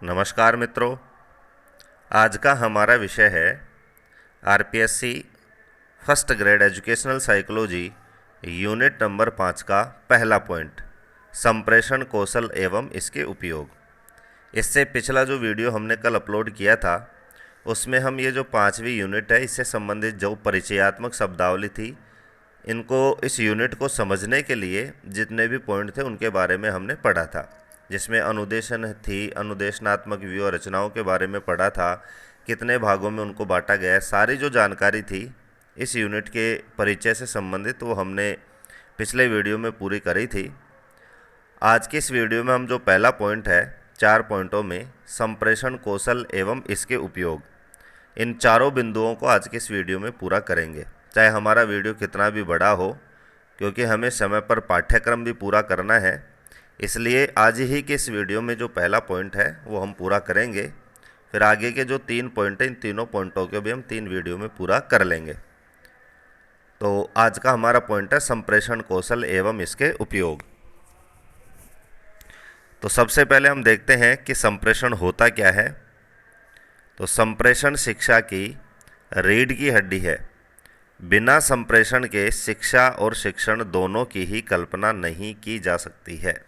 नमस्कार मित्रों। आज का हमारा विषय है RPSC first grade educational psychology unit number 5 का पहला पॉइंट, संप्रेषण कौशल एवं इसके उपयोग। इससे पिछला जो वीडियो हमने कल अपलोड किया था उसमें हम ये जो 5वीं यूनिट है इससे संबंधित जो परिचयात्मक शब्दावली थी, इनको इस यूनिट को समझने के लिए जितने भी पॉइंट थे उनके बारे में हमने पढ़ा था, जिसमें अनुदेशन थी, अनुदेशनात्मक व्यूह रचनाओं के बारे में पढ़ा था, कितने भागों में उनको बांटा गया है, सारी जो जानकारी थी इस यूनिट के परिचय से संबंधित वो हमने पिछले वीडियो में पूरी करी थी। आज की इस वीडियो में हम जो पहला पॉइंट है, 4 पॉइंटों में संप्रेषण कौशल एवं इसके उपयोग, इन चारों बिंदुओं को आज की इस वीडियो में पूरा करेंगे, चाहे हमारा वीडियो कितना भी बड़ा हो, क्योंकि हमें समय पर पाठ्यक्रम भी पूरा करना है। इसलिए आज ही के इस वीडियो में जो पहला पॉइंट है वो हम पूरा करेंगे, फिर आगे के जो 3 पॉइंट हैं इन तीनों पॉइंटों के भी हम 3 वीडियो में पूरा कर लेंगे। तो आज का हमारा पॉइंट है संप्रेषण कौशल एवं इसके उपयोग। तो सबसे पहले हम देखते हैं कि संप्रेषण होता क्या है। तो संप्रेषण शिक्षा की रीढ़ की हड्डी है। बिना संप्रेषण के शिक्षा और शिक्षण दोनों की ही कल्पना नहीं की जा सकती है।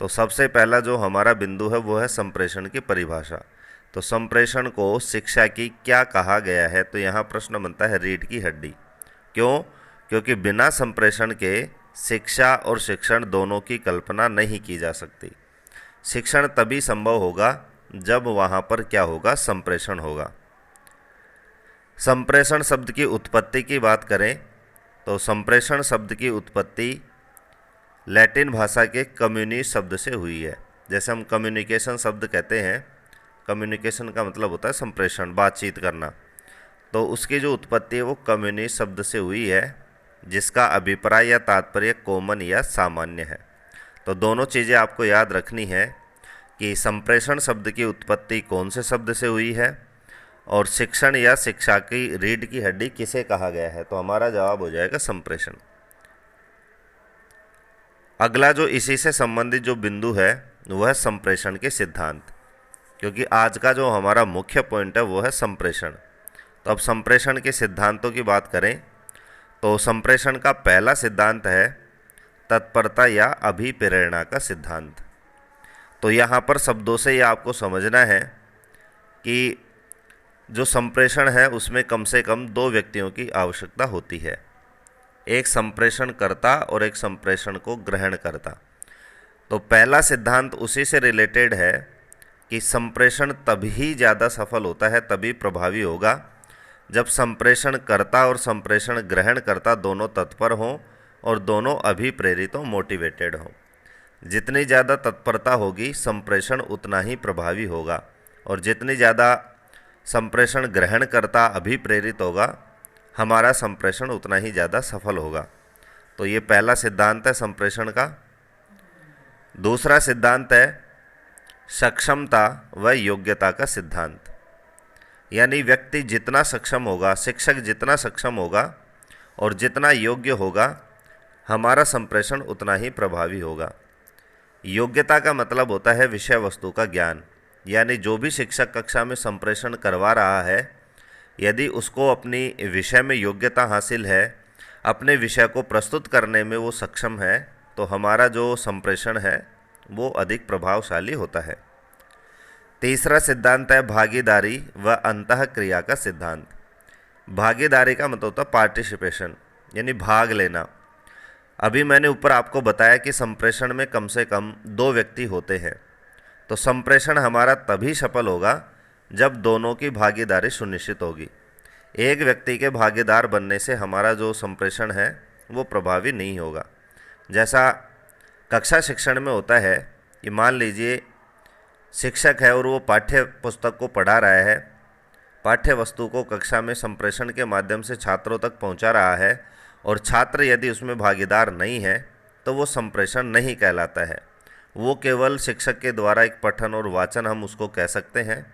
तो सबसे पहला जो हमारा बिंदु है वो है संप्रेषण की परिभाषा। तो संप्रेषण को शिक्षा की क्या कहा गया है, तो यहाँ प्रश्न बनता है रीढ़ की हड्डी। क्यों? क्योंकि बिना संप्रेषण के शिक्षा और शिक्षण दोनों की कल्पना नहीं की जा सकती। शिक्षण तभी संभव होगा जब वहाँ पर क्या होगा, संप्रेषण होगा। संप्रेषण शब्द की उत्पत्ति की बात करें तो संप्रेषण शब्द की उत्पत्ति लैटिन भाषा के कम्युनी शब्द से हुई है। जैसे हम कम्युनिकेशन शब्द कहते हैं, कम्युनिकेशन का मतलब होता है संप्रेषण, बातचीत करना, तो उसकी जो उत्पत्ति है वो कम्युनी शब्द से हुई है, जिसका अभिप्राय या तात्पर्य कॉमन या सामान्य है। तो दोनों चीज़ें आपको याद रखनी है कि संप्रेषण शब्द की उत्पत्ति कौन से शब्द से हुई है और शिक्षण या शिक्षा की रीढ़ की हड्डी किसे कहा गया है। तो हमारा जवाब हो जाएगा संप्रेषण। अगला जो इसी से संबंधित जो बिंदु है वह है संप्रेषण के सिद्धांत, क्योंकि आज का जो हमारा मुख्य पॉइंट है वो है संप्रेषण। तो अब संप्रेषण के सिद्धांतों की बात करें तो संप्रेषण का पहला सिद्धांत है तत्परता या अभिप्रेरणा का सिद्धांत। तो यहाँ पर शब्दों से ये आपको समझना है कि जो संप्रेषण है उसमें कम से कम 2 व्यक्तियों की आवश्यकता होती है, एक संप्रेषण करता और एक संप्रेषण को ग्रहण करता। तो पहला सिद्धांत उसी से रिलेटेड है कि संप्रेषण तभी ज़्यादा सफल होता है, तभी प्रभावी होगा जब संप्रेषण करता और संप्रेषण ग्रहण करता दोनों तत्पर हों और दोनों अभिप्रेरित हों, मोटिवेटेड हों। जितनी ज़्यादा तत्परता होगी संप्रेषण उतना ही प्रभावी होगा, और जितनी ज़्यादा संप्रेषण ग्रहण करता अभिप्रेरित होगा हमारा संप्रेषण उतना ही ज़्यादा सफल होगा। तो ये पहला सिद्धांत है संप्रेषण का। दूसरा सिद्धांत है सक्षमता व योग्यता का सिद्धांत। यानी व्यक्ति जितना सक्षम होगा, शिक्षक जितना सक्षम होगा और जितना योग्य होगा, हमारा संप्रेषण उतना ही प्रभावी होगा। योग्यता का मतलब होता है विषय वस्तु का ज्ञान। यानी जो भी शिक्षक कक्षा में संप्रेषण करवा रहा है, यदि उसको अपनी विषय में योग्यता हासिल है, अपने विषय को प्रस्तुत करने में वो सक्षम है, तो हमारा जो संप्रेषण है वो अधिक प्रभावशाली होता है। तीसरा सिद्धांत है भागीदारी व अंतःक्रिया का सिद्धांत। भागीदारी का मतलब होता है पार्टिसिपेशन, यानी भाग लेना। अभी मैंने ऊपर आपको बताया कि संप्रेषण में कम से कम 2 व्यक्ति होते हैं। तो संप्रेषण हमारा तभी सफल होगा जब दोनों की भागीदारी सुनिश्चित होगी। एक व्यक्ति के भागीदार बनने से हमारा जो संप्रेषण है वो प्रभावी नहीं होगा। जैसा कक्षा शिक्षण में होता है कि मान लीजिए शिक्षक है और वो पाठ्य पुस्तक को पढ़ा रहा है, पाठ्य वस्तु को कक्षा में संप्रेषण के माध्यम से छात्रों तक पहुंचा रहा है, और छात्र यदि उसमें भागीदार नहीं है तो वो संप्रेषण नहीं कहलाता है। वो केवल शिक्षक के द्वारा एक पठन और वाचन हम उसको कह सकते हैं।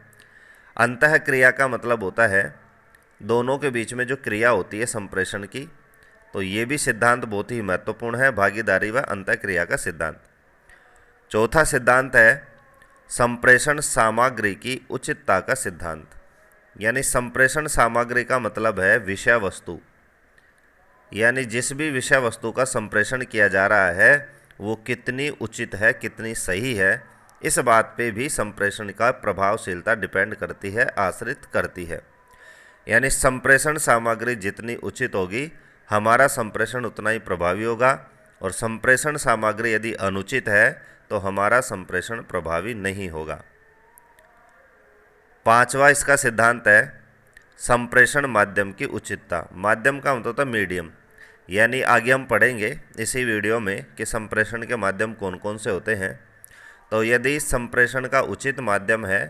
अंतःक्रिया का मतलब होता है दोनों के बीच में जो क्रिया होती है संप्रेषण की। तो ये भी सिद्धांत बहुत ही महत्वपूर्ण है, भागीदारी व अंतःक्रिया का सिद्धांत। चौथा सिद्धांत है संप्रेषण सामग्री की उचितता का सिद्धांत। यानी संप्रेषण सामग्री का मतलब है विषय वस्तु, यानी जिस भी विषय वस्तु का संप्रेषण किया जा रहा है वो कितनी उचित है, कितनी सही है, इस बात पे भी संप्रेषण का प्रभावशीलता डिपेंड करती है, आश्रित करती है। यानी संप्रेषण सामग्री जितनी उचित होगी हमारा संप्रेषण उतना ही प्रभावी होगा, और संप्रेषण सामग्री यदि अनुचित है तो हमारा संप्रेषण प्रभावी नहीं होगा। पांचवा इसका सिद्धांत है संप्रेषण माध्यम की उचितता। माध्यम का मतलब होता है मीडियम, यानी आगे हम पढ़ेंगे इसी वीडियो में कि संप्रेषण के माध्यम कौन कौन से होते हैं। तो यदि संप्रेषण का उचित माध्यम है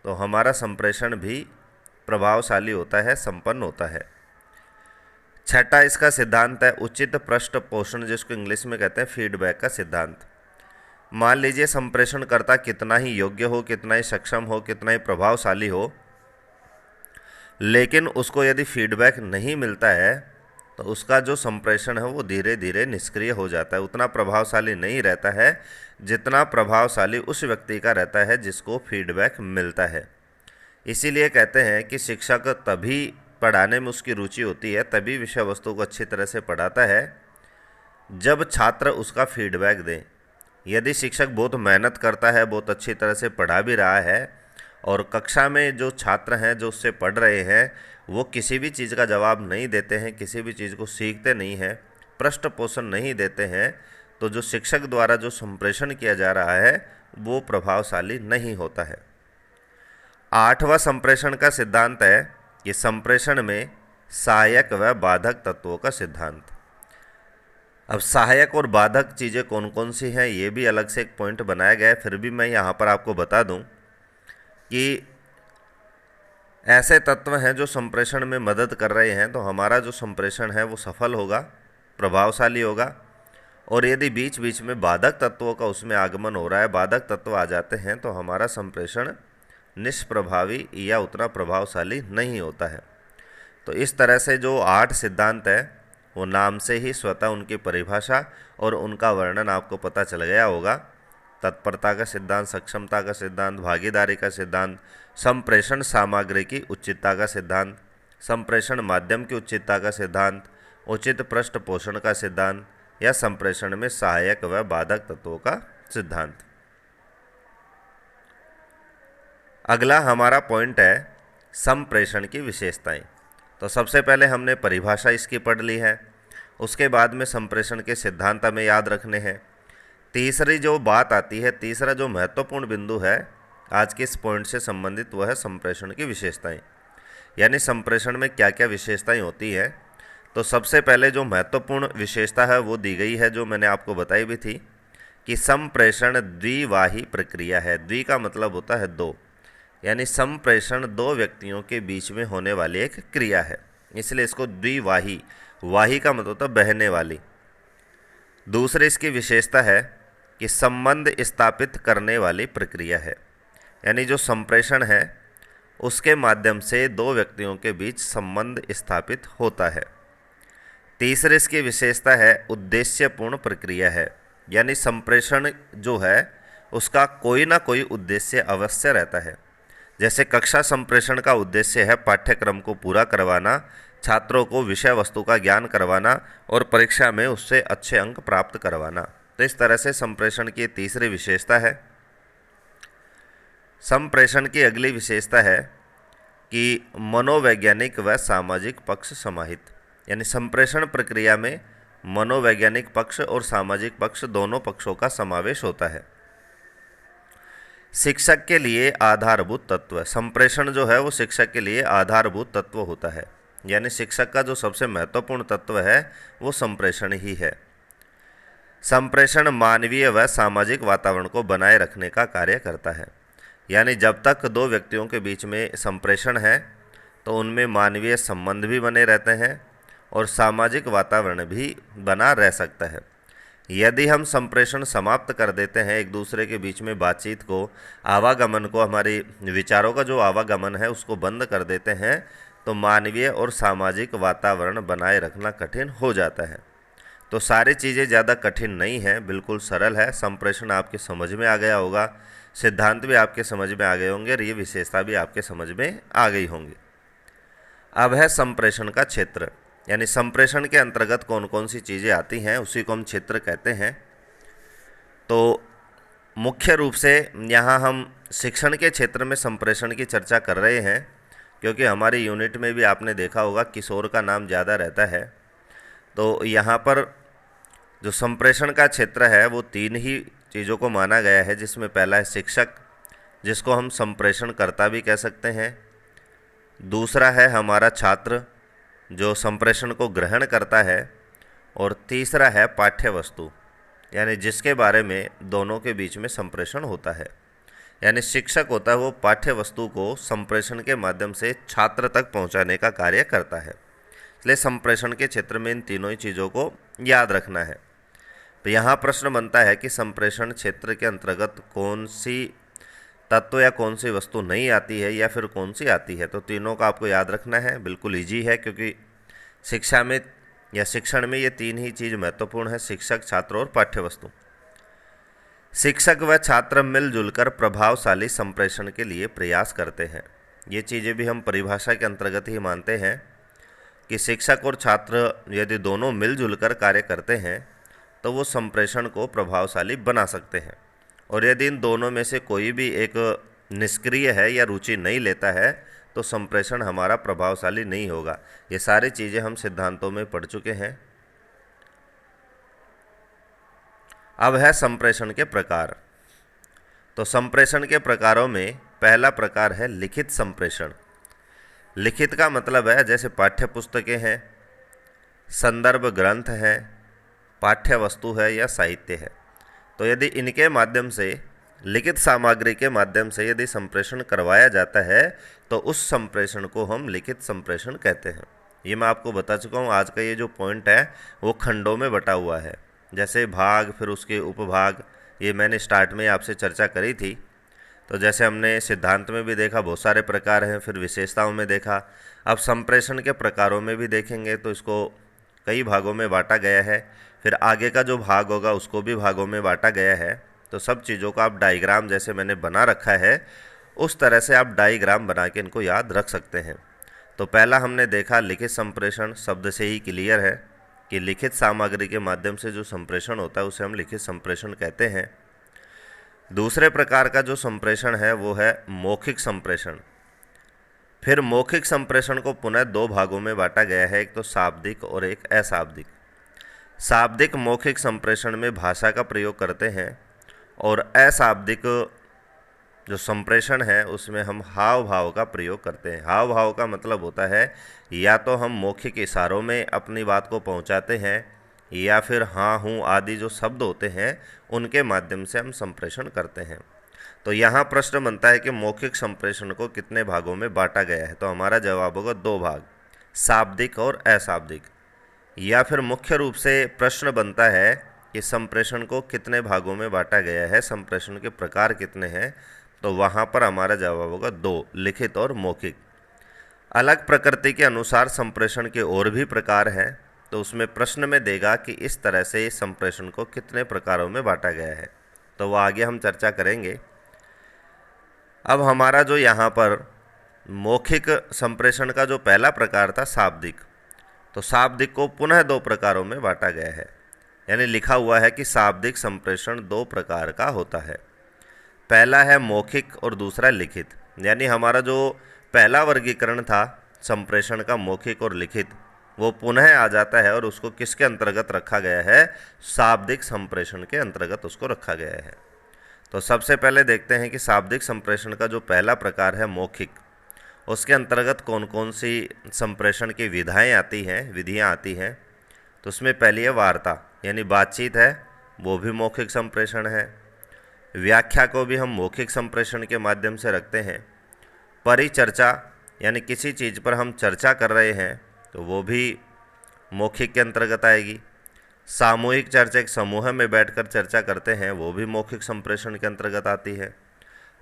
तो हमारा संप्रेषण भी प्रभावशाली होता है, संपन्न होता है। छठा इसका सिद्धांत है उचित पृष्ठ पोषण, जिसको इंग्लिश में कहते हैं फीडबैक का सिद्धांत। मान लीजिए संप्रेषणकर्ता कितना ही योग्य हो, कितना ही सक्षम हो, कितना ही प्रभावशाली हो, लेकिन उसको यदि फीडबैक नहीं मिलता है तो उसका जो संप्रेषण है वो धीरे धीरे निष्क्रिय हो जाता है, उतना प्रभावशाली नहीं रहता है जितना प्रभावशाली उस व्यक्ति का रहता है जिसको फीडबैक मिलता है। इसीलिए कहते हैं कि शिक्षक तभी पढ़ाने में उसकी रुचि होती है, तभी विषय वस्तु को अच्छी तरह से पढ़ाता है जब छात्र उसका फीडबैक दें। यदि शिक्षक बहुत मेहनत करता है, बहुत अच्छी तरह से पढ़ा भी रहा है, और कक्षा में जो छात्र हैं जो उससे पढ़ रहे हैं वो किसी भी चीज़ का जवाब नहीं देते हैं, किसी भी चीज़ को सीखते नहीं हैं, पृष्ठ पोषण नहीं देते हैं, तो जो शिक्षक द्वारा जो संप्रेषण किया जा रहा है वो प्रभावशाली नहीं होता है। आठवां संप्रेषण का सिद्धांत है कि संप्रेषण में सहायक व बाधक तत्वों का सिद्धांत। अब सहायक और बाधक चीज़ें कौन कौन सी हैं ये भी अलग से एक पॉइंट बनाया गया है, फिर भी मैं यहाँ पर आपको बता दूँ कि ऐसे तत्व हैं जो संप्रेषण में मदद कर रहे हैं तो हमारा जो संप्रेषण है वो सफल होगा, प्रभावशाली होगा। और यदि बीच बीच में बाधक तत्वों का उसमें आगमन हो रहा है, बाधक तत्व आ जाते हैं तो हमारा संप्रेषण निष्प्रभावी या उतना प्रभावशाली नहीं होता है। तो इस तरह से जो 8 सिद्धांत है वो नाम से ही स्वतः उनकी परिभाषा और उनका वर्णन आपको पता चल गया होगा। तत्परता का सिद्धांत, सक्षमता का सिद्धांत, भागीदारी का सिद्धांत, संप्रेषण सामग्री की उचितता का सिद्धांत, संप्रेषण माध्यम की उचितता का सिद्धांत, उचित पृष्ठ पोषण का सिद्धांत या संप्रेषण में सहायक व बाधक तत्वों का सिद्धांत। अगला हमारा पॉइंट है संप्रेषण की विशेषताएं। तो सबसे पहले हमने परिभाषा इसकी पढ़ ली है, उसके बाद में संप्रेषण के सिद्धांत हमें याद रखने हैं। तीसरी जो बात आती है, तीसरा जो महत्वपूर्ण बिंदु है आज के इस पॉइंट से संबंधित वो है संप्रेषण की विशेषताएं, यानी संप्रेषण में क्या क्या विशेषताएं होती हैं। तो सबसे पहले जो महत्वपूर्ण विशेषता है वो दी गई है, जो मैंने आपको बताई भी थी कि संप्रेषण द्विवाही प्रक्रिया है। द्वि का मतलब होता है दो, यानी संप्रेषण दो व्यक्तियों के बीच में होने वाली एक क्रिया है, इसलिए इसको द्विवाही, वाही का मतलब होता है बहने वाली। दूसरी इसकी विशेषता है कि संबंध स्थापित करने वाली प्रक्रिया है, यानी जो संप्रेषण है उसके माध्यम से दो व्यक्तियों के बीच संबंध स्थापित होता है। तीसरी इसकी विशेषता है उद्देश्यपूर्ण प्रक्रिया है, यानी संप्रेषण जो है उसका कोई ना कोई उद्देश्य अवश्य रहता है। जैसे कक्षा संप्रेषण का उद्देश्य है पाठ्यक्रम को पूरा करवाना, छात्रों को विषय वस्तु का ज्ञान करवाना और परीक्षा में उससे अच्छे अंक प्राप्त करवाना। तो इस तरह से संप्रेषण की तीसरी विशेषता है। संप्रेषण की अगली विशेषता है कि मनोवैज्ञानिक व सामाजिक पक्ष समाहित, यानी संप्रेषण प्रक्रिया में मनोवैज्ञानिक पक्ष और सामाजिक पक्ष दोनों पक्षों का समावेश होता है। शिक्षक के लिए आधारभूत तत्व, संप्रेषण जो है वो शिक्षक के लिए आधारभूत तत्व होता है, यानी शिक्षक का जो सबसे महत्वपूर्ण तत्व है वो संप्रेषण ही है। संप्रेषण मानवीय व सामाजिक वातावरण को बनाए रखने का कार्य करता है, यानी जब तक दो व्यक्तियों के बीच में संप्रेषण है तो उनमें मानवीय संबंध भी बने रहते हैं और सामाजिक वातावरण भी बना रह सकता है। यदि हम संप्रेषण समाप्त कर देते हैं, एक दूसरे के बीच में बातचीत को, आवागमन को, हमारी विचारों का जो आवागमन है उसको बंद कर देते हैं, तो मानवीय और सामाजिक वातावरण बनाए रखना कठिन हो जाता है। तो सारी चीज़ें ज़्यादा कठिन नहीं हैं, बिल्कुल सरल है। संप्रेषण आपके समझ में आ गया होगा। सिद्धांत भी आपके समझ में आ गए होंगे और ये विशेषता भी आपके समझ में आ गई होंगी। अब है संप्रेषण का क्षेत्र, यानी संप्रेषण के अंतर्गत कौन कौन सी चीज़ें आती हैं, उसी को हम क्षेत्र कहते हैं। तो मुख्य रूप से यहाँ हम शिक्षण के क्षेत्र में संप्रेषण की चर्चा कर रहे हैं, क्योंकि हमारी यूनिट में भी आपने देखा होगा किशोर का नाम ज़्यादा रहता है। तो यहाँ पर जो संप्रेषण का क्षेत्र है वो 3 ही चीज़ों को माना गया है, जिसमें पहला है शिक्षक, जिसको हम संप्रेषणकर्ता भी कह सकते हैं। दूसरा है हमारा छात्र, जो संप्रेषण को ग्रहण करता है। और तीसरा है पाठ्य वस्तु, यानी जिसके बारे में दोनों के बीच में संप्रेषण होता है। यानी शिक्षक होता है वो पाठ्य वस्तु को संप्रेषण के माध्यम से छात्र तक पहुंचाने का कार्य करता है। इसलिए संप्रेषण के क्षेत्र में इन तीनों ही चीज़ों को याद रखना है। तो यहाँ प्रश्न बनता है कि संप्रेषण क्षेत्र के अंतर्गत कौन सी तत्व या कौन सी वस्तु नहीं आती है या फिर कौन सी आती है। तो तीनों का आपको याद रखना है, बिल्कुल ईजी है, क्योंकि शिक्षा में या शिक्षण में ये 3 ही चीज़ महत्वपूर्ण है, शिक्षक, छात्र और पाठ्य वस्तु। शिक्षक व छात्र मिलजुल कर प्रभावशाली संप्रेषण के लिए प्रयास करते हैं। ये चीज़ें भी हम परिभाषा के अंतर्गत ही मानते हैं कि शिक्षक और छात्र यदि दोनों मिलजुल कर कार्य करते हैं तो वो संप्रेषण को प्रभावशाली बना सकते हैं। और यदि इन दोनों में से कोई भी एक निष्क्रिय है या रुचि नहीं लेता है तो संप्रेषण हमारा प्रभावशाली नहीं होगा। ये सारी चीज़ें हम सिद्धांतों में पढ़ चुके हैं। अब है संप्रेषण के प्रकार। तो संप्रेषण के प्रकारों में पहला प्रकार है लिखित संप्रेषण। लिखित का मतलब है जैसे पाठ्य पुस्तकें हैं, संदर्भ ग्रंथ हैं, पाठ्य वस्तु है या साहित्य है। तो यदि इनके माध्यम से, लिखित सामग्री के माध्यम से यदि संप्रेषण करवाया जाता है तो उस संप्रेषण को हम लिखित संप्रेषण कहते हैं। ये मैं आपको बता चुका हूँ। आज का ये जो पॉइंट है वो खंडों में बटा हुआ है, जैसे भाग, फिर उसके उपभाग, ये मैंने स्टार्ट में आपसे चर्चा करी थी। तो जैसे हमने सिद्धांत में भी देखा बहुत सारे प्रकार हैं, फिर विशेषताओं में देखा, अब संप्रेषण के प्रकारों में भी देखेंगे तो इसको कई भागों में बांटा गया है। फिर आगे का जो भाग होगा उसको भी भागों में बांटा गया है। तो सब चीज़ों का आप डायग्राम जैसे मैंने बना रखा है उस तरह से आप डायग्राम बना के इनको याद रख सकते हैं। तो पहला हमने देखा लिखित संप्रेषण, शब्द से ही क्लियर है कि लिखित सामग्री के माध्यम से जो संप्रेषण होता है उसे हम लिखित संप्रेषण कहते हैं। दूसरे प्रकार का जो संप्रेषण है वो है मौखिक संप्रेषण। फिर मौखिक संप्रेषण को पुनः 2 भागों में बांटा गया है, एक तो शाब्दिक और एक अशाब्दिक। शाब्दिक मौखिक संप्रेषण में भाषा का प्रयोग करते हैं और अशाब्दिक जो संप्रेषण है उसमें हम हाव भाव का प्रयोग करते हैं। हाव भाव का मतलब होता है या तो हम मौखिक इशारों में अपनी बात को पहुंचाते हैं या फिर हाँ, हूँ आदि जो शब्द होते हैं उनके माध्यम से हम संप्रेषण करते हैं। तो यहाँ प्रश्न बनता है कि मौखिक संप्रेषण को कितने भागों में बांटा गया है। तो हमारा जवाब होगा 2 भाग, शाब्दिक और अशाब्दिक। या फिर मुख्य रूप से प्रश्न बनता है कि संप्रेषण को कितने भागों में बांटा गया है, संप्रेषण के प्रकार कितने हैं। तो वहाँ पर हमारा जवाब होगा 2, लिखित और मौखिक। अलग प्रकृति के अनुसार संप्रेषण के और भी प्रकार हैं, तो उसमें प्रश्न में देगा कि इस तरह से संप्रेषण को कितने प्रकारों में बांटा गया है। तो वो आगे हम चर्चा करेंगे। अब हमारा जो यहाँ पर मौखिक संप्रेषण का जो पहला प्रकार था शाब्दिक, तो शाब्दिक को पुनः 2 प्रकारों में बांटा गया है। यानी लिखा हुआ है कि शाब्दिक संप्रेषण 2 प्रकार का होता है। पहला है मौखिक और दूसरा लिखित। यानी हमारा जो पहला वर्गीकरण था संप्रेषण का, मौखिक और लिखित, वो पुनः आ जाता है और उसको किसके अंतर्गत रखा गया है, शाब्दिक संप्रेषण के अंतर्गत उसको रखा गया है। तो सबसे पहले देखते हैं कि शाब्दिक संप्रेषण का जो पहला प्रकार है मौखिक, उसके अंतर्गत कौन कौन सी संप्रेषण की विधियाँ आती हैं। तो उसमें पहली है वार्ता, यानी बातचीत है, वो भी मौखिक संप्रेषण है। व्याख्या को भी हम मौखिक संप्रेषण के माध्यम से रखते हैं। परिचर्चा, यानी किसी चीज़ पर हम चर्चा कर रहे हैं तो वो भी मौखिक के अंतर्गत आएगी। सामूहिक चर्चा, एक समूह में बैठकर चर्चा करते हैं, वो भी मौखिक संप्रेषण के अंतर्गत आती है।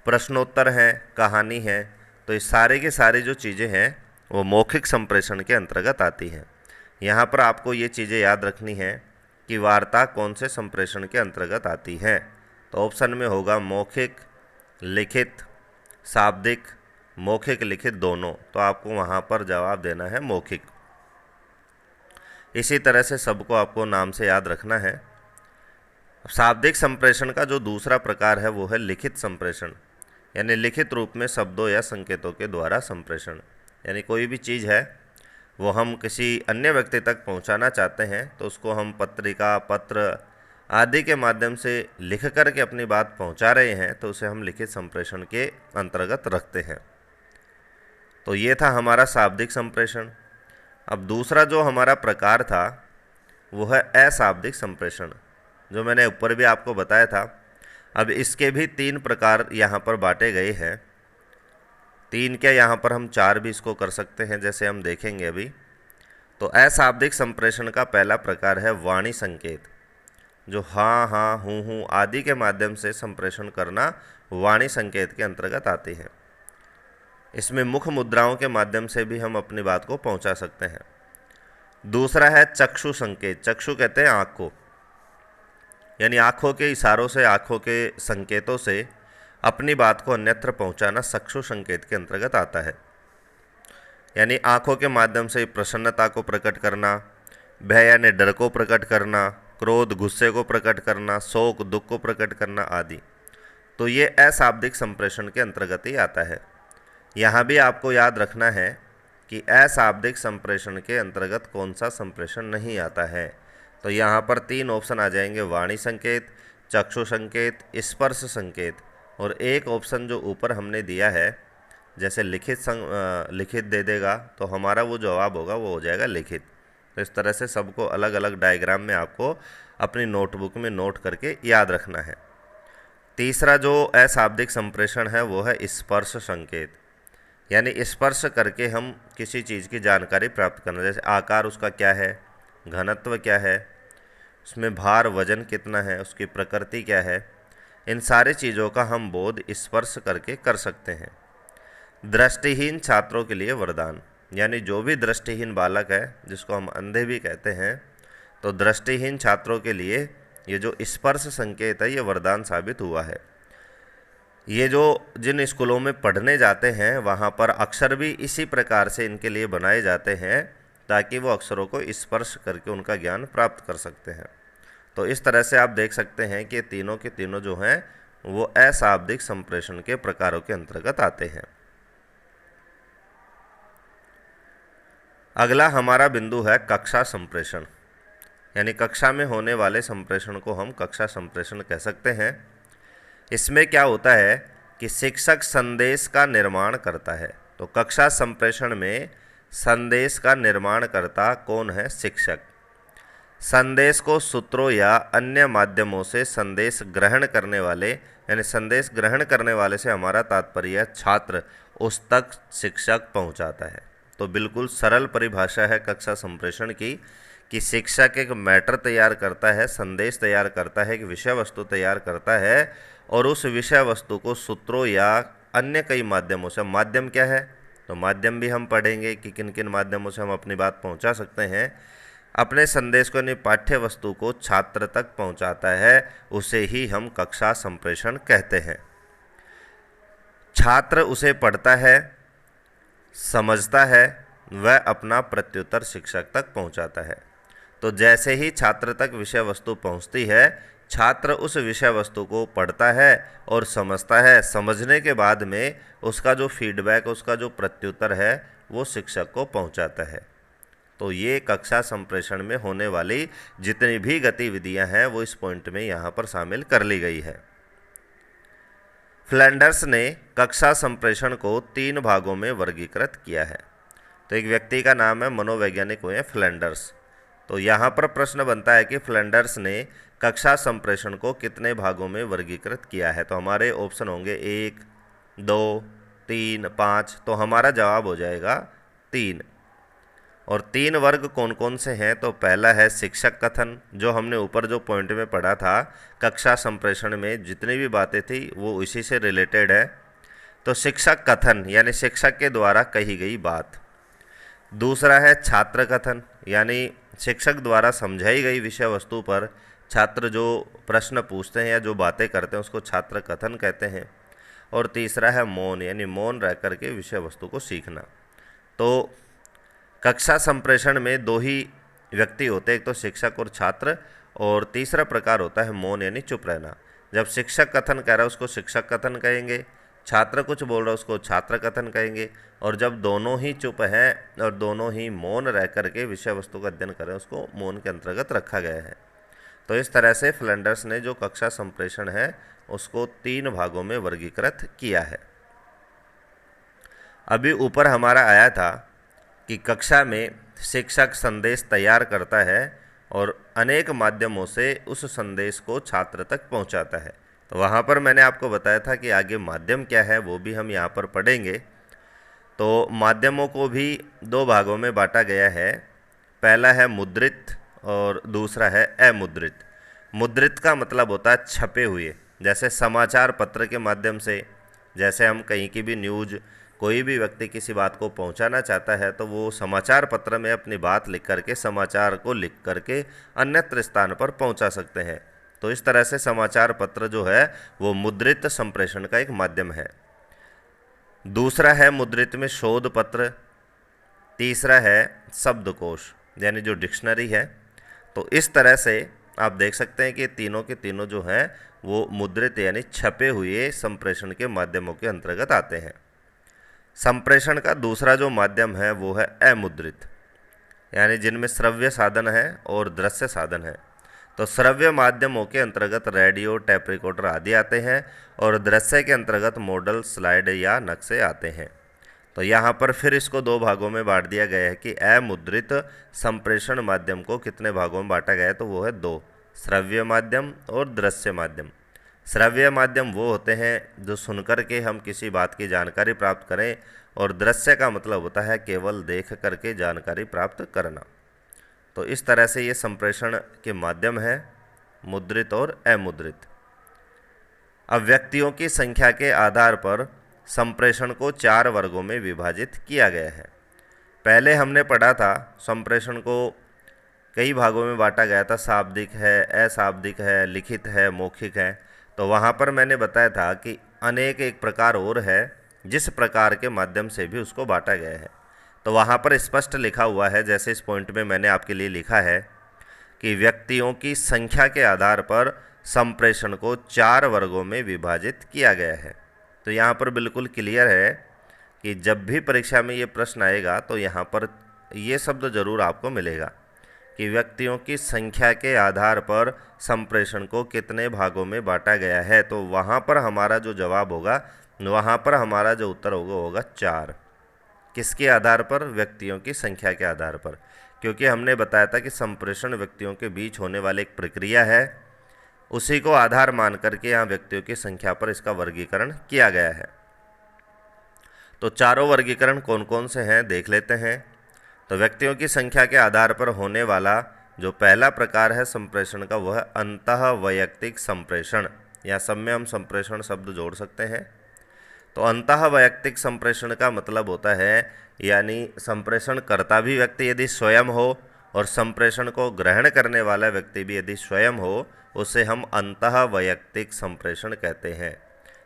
प्रश्नोत्तर हैं, कहानी है, तो ये सारे के सारी जो चीज़ें हैं वो मौखिक संप्रेषण के अंतर्गत आती हैं। यहाँ पर आपको ये चीज़ें याद रखनी है कि वार्ता कौन से संप्रेषण के अंतर्गत आती है। तो ऑप्शन में होगा मौखिक, लिखित, शाब्दिक, मौखिक लिखित दोनों, तो आपको वहाँ पर जवाब देना है मौखिक। इसी तरह से सबको आपको नाम से याद रखना है। शाब्दिक संप्रेषण का जो दूसरा प्रकार है वो है लिखित संप्रेषण, यानी लिखित रूप में शब्दों या संकेतों के द्वारा संप्रेषण। यानी कोई भी चीज़ है वो हम किसी अन्य व्यक्ति तक पहुंचाना चाहते हैं तो उसको हम पत्रिका, पत्र आदि के माध्यम से लिख कर के अपनी बात पहुंचा रहे हैं, तो उसे हम लिखित संप्रेषण के अंतर्गत रखते हैं। तो ये था हमारा शाब्दिक संप्रेषण। अब दूसरा जो हमारा प्रकार था वो है अशाब्दिक संप्रेषण, जो मैंने ऊपर भी आपको बताया था। अब इसके भी 3 प्रकार यहाँ पर बांटे गए हैं। 3 क्या, यहाँ पर हम 4 भी इसको कर सकते हैं, जैसे हम देखेंगे अभी। तो अशाब्दिक संप्रेषण का पहला प्रकार है वाणी संकेत, जो हाँ हाँ, हूँ हूँ आदि के माध्यम से संप्रेषण करना वाणी संकेत के अंतर्गत आती है। इसमें मुख मुद्राओं के माध्यम से भी हम अपनी बात को पहुंचा सकते हैं। दूसरा है चक्षु संकेत। चक्षु कहते हैं आँख को, यानी आँखों के इशारों से, आँखों के संकेतों से अपनी बात को अन्यत्र पहुंचाना चक्षु संकेत के अंतर्गत आता है। यानी आँखों के माध्यम से प्रसन्नता को प्रकट करना, भय यानी डर को प्रकट करना, क्रोध गुस्से को प्रकट करना, शोक दुख को प्रकट करना आदि। तो ये अशाब्दिक संप्रेषण के अंतर्गत ही आता है। यहाँ भी आपको याद रखना है कि अशाब्दिक संप्रेषण के अंतर्गत कौन सा संप्रेषण नहीं आता है। तो यहाँ पर 3 ऑप्शन आ जाएंगे, वाणी संकेत, चक्षु संकेत, स्पर्श संकेत, और एक ऑप्शन जो ऊपर हमने दिया है जैसे लिखित दे देगा तो हमारा वो जवाब होगा वो हो जाएगा लिखित। तो इस तरह से सबको अलग अलग डायग्राम में आपको अपनी नोटबुक में नोट करके याद रखना है। तीसरा जो अशाब्दिक संप्रेषण है वो है स्पर्श संकेत, यानी स्पर्श करके हम किसी चीज़ की जानकारी प्राप्त करना। जैसे आकार उसका क्या है, घनत्व क्या है, उसमें भार वजन कितना है, उसकी प्रकृति क्या है, इन सारी चीज़ों का हम बोध स्पर्श करके कर सकते हैं। दृष्टिहीन छात्रों के लिए वरदान, यानी जो भी दृष्टिहीन बालक है, जिसको हम अंधे भी कहते हैं, तो दृष्टिहीन छात्रों के लिए ये जो स्पर्श संकेत है ये वरदान साबित हुआ है। ये जो जिन स्कूलों में पढ़ने जाते हैं वहाँ पर अक्षर भी इसी प्रकार से इनके लिए बनाए जाते हैं ताकि वो अक्षरों को स्पर्श करके उनका ज्ञान प्राप्त कर सकते हैं। तो इस तरह से आप देख सकते हैं कि तीनों के तीनों जो हैं वो अशाब्दिक संप्रेषण के प्रकारों के अंतर्गत आते हैं। अगला हमारा बिंदु है कक्षा संप्रेषण, यानी कक्षा में होने वाले संप्रेषण को हम कक्षा संप्रेषण कह सकते हैं। इसमें क्या होता है कि शिक्षक संदेश का निर्माण करता है। तो कक्षा संप्रेषण में संदेश का निर्माण करता कौन है? शिक्षक। संदेश को सूत्रों या अन्य माध्यमों से संदेश ग्रहण करने वाले, यानी संदेश ग्रहण करने वाले से हमारा तात्पर्य छात्र उस तक शिक्षक पहुंचाता है। तो बिल्कुल सरल परिभाषा है कक्षा संप्रेषण की कि शिक्षक एक मैटर तैयार करता है, संदेश तैयार करता है, एक विषय वस्तु तैयार करता है और उस विषय वस्तु को सूत्रों या अन्य कई माध्यमों से, माध्यम क्या है तो माध्यम भी हम पढ़ेंगे कि किन किन माध्यमों से हम अपनी बात पहुंचा सकते हैं, अपने संदेश को, यानी पाठ्य वस्तु को छात्र तक पहुंचाता है, उसे ही हम कक्षा संप्रेषण कहते हैं। छात्र उसे पढ़ता है, समझता है, वह अपना प्रत्युत्तर शिक्षक तक पहुंचाता है। तो जैसे ही छात्र तक विषय वस्तु पहुंचती है, छात्र उस विषय वस्तु को पढ़ता है और समझता है। समझने के बाद में उसका जो फीडबैक, उसका जो प्रत्युत्तर है वो शिक्षक को पहुंचाता है। तो ये कक्षा संप्रेषण में होने वाली जितनी भी गतिविधियां हैं वो इस पॉइंट में यहाँ पर शामिल कर ली गई है। फ्लैंडर्स ने कक्षा संप्रेषण को 3 भागों में वर्गीकृत किया है। तो एक व्यक्ति का नाम है, मनोवैज्ञानिक हुए फ्लैंडर्स। तो यहाँ पर प्रश्न बनता है कि फ्लैंडर्स ने कक्षा संप्रेषण को कितने भागों में वर्गीकृत किया है। तो हमारे ऑप्शन होंगे 1, 2, 3, 5। तो हमारा जवाब हो जाएगा 3। और 3 वर्ग कौन कौन से हैं? तो पहला है शिक्षक कथन, जो हमने ऊपर जो पॉइंट में पढ़ा था, कक्षा संप्रेषण में जितनी भी बातें थी वो इसी से रिलेटेड है। तो शिक्षक कथन यानी शिक्षक के द्वारा कही गई बात। दूसरा है छात्र कथन, यानी शिक्षक द्वारा समझाई गई विषय वस्तु पर छात्र जो प्रश्न पूछते हैं या जो बातें करते हैं उसको छात्र कथन कहते हैं। और तीसरा है मौन, यानी मौन रह करके विषय वस्तु को सीखना। तो कक्षा संप्रेषण में दो ही व्यक्ति होते हैं, एक तो शिक्षक और छात्र, और तीसरा प्रकार होता है मौन यानी चुप रहना। जब शिक्षक कथन कह रहा है उसको शिक्षक कथन कहेंगे, छात्र कुछ बोल रहा है उसको छात्र कथन कहेंगे, और जब दोनों ही चुप हैं और दोनों ही मौन रह करके विषय वस्तु का अध्ययन करें उसको मौन के अंतर्गत रखा गया है। तो इस तरह से फ्लैंडर्स ने जो कक्षा संप्रेषण है उसको 3 भागों में वर्गीकृत किया है। अभी ऊपर हमारा आया था कि कक्षा में शिक्षक संदेश तैयार करता है और अनेक माध्यमों से उस संदेश को छात्र तक पहुंचाता है। तो वहाँ पर मैंने आपको बताया था कि आगे माध्यम क्या है वो भी हम यहाँ पर पढ़ेंगे। तो माध्यमों को भी 2 भागों में बांटा गया है। पहला है मुद्रित और दूसरा है अमुद्रित। मुद्रित का मतलब होता है छपे हुए, जैसे समाचार पत्र के माध्यम से, जैसे हम कहीं की भी न्यूज़, कोई भी व्यक्ति किसी बात को पहुंचाना चाहता है तो वो समाचार पत्र में अपनी बात लिख करके, समाचार को लिख करके अन्यत्र स्थान पर पहुंचा सकते हैं। तो इस तरह से समाचार पत्र जो है वो मुद्रित संप्रेषण का एक माध्यम है। दूसरा है मुद्रित में शोध पत्र, तीसरा है शब्दकोश यानी जो डिक्शनरी है। तो इस तरह से आप देख सकते हैं कि तीनों के तीनों जो हैं वो मुद्रित यानी छपे हुए संप्रेषण के माध्यमों के अंतर्गत आते हैं। संप्रेषण का दूसरा जो माध्यम है वो है अमुद्रित, यानी जिनमें श्रव्य साधन है और दृश्य साधन है। तो श्रव्य माध्यमों के अंतर्गत रेडियो, टेप रिकॉर्डर आदि आते हैं, और दृश्य के अंतर्गत मॉडल, स्लाइड या नक्शे आते हैं। तो यहाँ पर फिर इसको 2 भागों में बांट दिया गया है कि अमुद्रित संप्रेषण माध्यम को कितने भागों में बांटा गया है, तो वो है 2, श्रव्य माध्यम और दृश्य माध्यम। श्रव्य माध्यम वो होते हैं जो सुनकर के हम किसी बात की जानकारी प्राप्त करें, और दृश्य का मतलब होता है केवल देख करके जानकारी प्राप्त करना। तो इस तरह से ये संप्रेषण के माध्यम है, मुद्रित और अमुद्रित। अब व्यक्तियों की संख्या के आधार पर संप्रेषण को 4 वर्गों में विभाजित किया गया है। पहले हमने पढ़ा था संप्रेषण को कई भागों में बांटा गया था, शाब्दिक है, अशाब्दिक है, लिखित है, मौखिक है। तो वहाँ पर मैंने बताया था कि अनेक एक प्रकार और है जिस प्रकार के माध्यम से भी उसको बांटा गया है। तो वहाँ पर स्पष्ट लिखा हुआ है, जैसे इस पॉइंट में मैंने आपके लिए लिखा है कि व्यक्तियों की संख्या के आधार पर संप्रेषण को 4 वर्गों में विभाजित किया गया है। तो यहाँ पर बिल्कुल क्लियर है कि जब भी परीक्षा में ये प्रश्न आएगा तो यहाँ पर ये शब्द जरूर आपको मिलेगा कि व्यक्तियों की संख्या के आधार पर संप्रेषण को कितने भागों में बांटा गया है। तो वहाँ पर हमारा जो जवाब होगा, वहाँ पर हमारा जो उत्तर होगा होगा 4। किसके आधार पर? व्यक्तियों की संख्या के आधार पर, क्योंकि हमने बताया था कि संप्रेषण व्यक्तियों के बीच होने वाली एक प्रक्रिया है, उसी को आधार मान करके यहाँ व्यक्तियों की संख्या पर इसका वर्गीकरण किया गया है। तो चारों वर्गीकरण कौन कौन से हैं देख लेते हैं। तो व्यक्तियों की संख्या के आधार पर होने वाला जो पहला प्रकार है संप्रेषण का, वह अंतः वैयक्तिक संप्रेषण, या सब में हम संप्रेषण शब्द जोड़ सकते हैं। तो अंतः वैयक्तिक संप्रेषण का मतलब होता है यानी संप्रेषण करता भी व्यक्ति यदि स्वयं हो और संप्रेषण को ग्रहण करने वाला व्यक्ति भी यदि स्वयं हो, उसे हम अंतः वैयक्तिक संप्रेषण कहते हैं।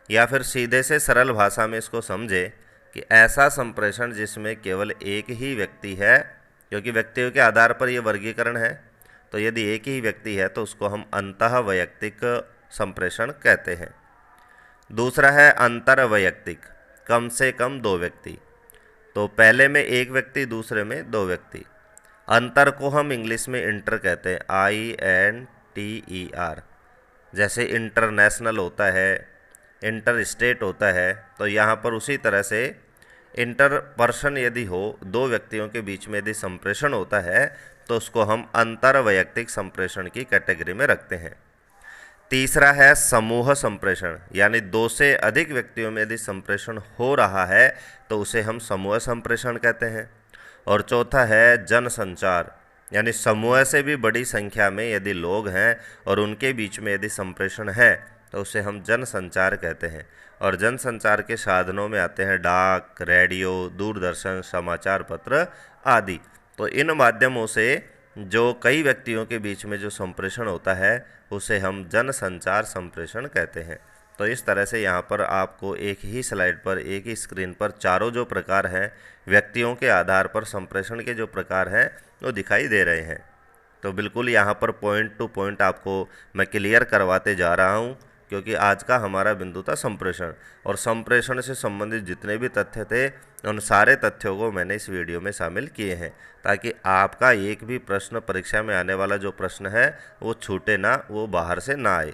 या फिर सीधे से सरल भाषा में इसको समझे कि ऐसा संप्रेषण जिसमें केवल एक ही व्यक्ति है, क्योंकि व्यक्तियों के आधार पर यह वर्गीकरण है, तो यदि एक ही व्यक्ति है तो उसको हम अंतः वैयक्तिक संप्रेषण कहते हैं। दूसरा है अंतर वैयक्तिक, कम से कम 2 व्यक्ति। तो पहले में 1 व्यक्ति, दूसरे में 2 व्यक्ति। अंतर को हम इंग्लिश में इंटर कहते हैं, INTER। जैसे इंटरनेशनल होता है, इंटर स्टेट होता है, तो यहाँ पर उसी तरह से इंटर पर्सन यदि हो, 2 व्यक्तियों के बीच में यदि संप्रेषण होता है तो उसको हम अंतर वैयक्तिक संप्रेषण की कैटेगरी में रखते हैं। तीसरा है समूह संप्रेषण, यानी 2 से अधिक व्यक्तियों में यदि संप्रेषण हो रहा है तो उसे हम समूह संप्रेषण कहते हैं। और चौथा है जनसंचार, यानी समूह से भी बड़ी संख्या में यदि लोग हैं और उनके बीच में यदि संप्रेषण है तो उसे हम जनसंचार कहते हैं। और जनसंचार के साधनों में आते हैं डाक, रेडियो, दूरदर्शन, समाचार पत्र आदि। तो इन माध्यमों से जो कई व्यक्तियों के बीच में जो संप्रेषण होता है उसे हम जनसंचार संप्रेषण कहते हैं। तो इस तरह से यहाँ पर आपको एक ही स्लाइड पर, एक ही स्क्रीन पर चारों जो प्रकार हैं व्यक्तियों के आधार पर संप्रेषण के जो प्रकार हैं वो दिखाई दे रहे हैं। तो बिल्कुल यहाँ पर पॉइंट टू पॉइंट आपको मैं क्लियर करवाते जा रहा हूँ, क्योंकि आज का हमारा बिंदु था संप्रेषण, और संप्रेषण से संबंधित जितने भी तथ्य थे उन सारे तथ्यों को मैंने इस वीडियो में शामिल किए हैं, ताकि आपका एक भी प्रश्न, परीक्षा में आने वाला जो प्रश्न है वो छूटे ना, वो बाहर से ना आए।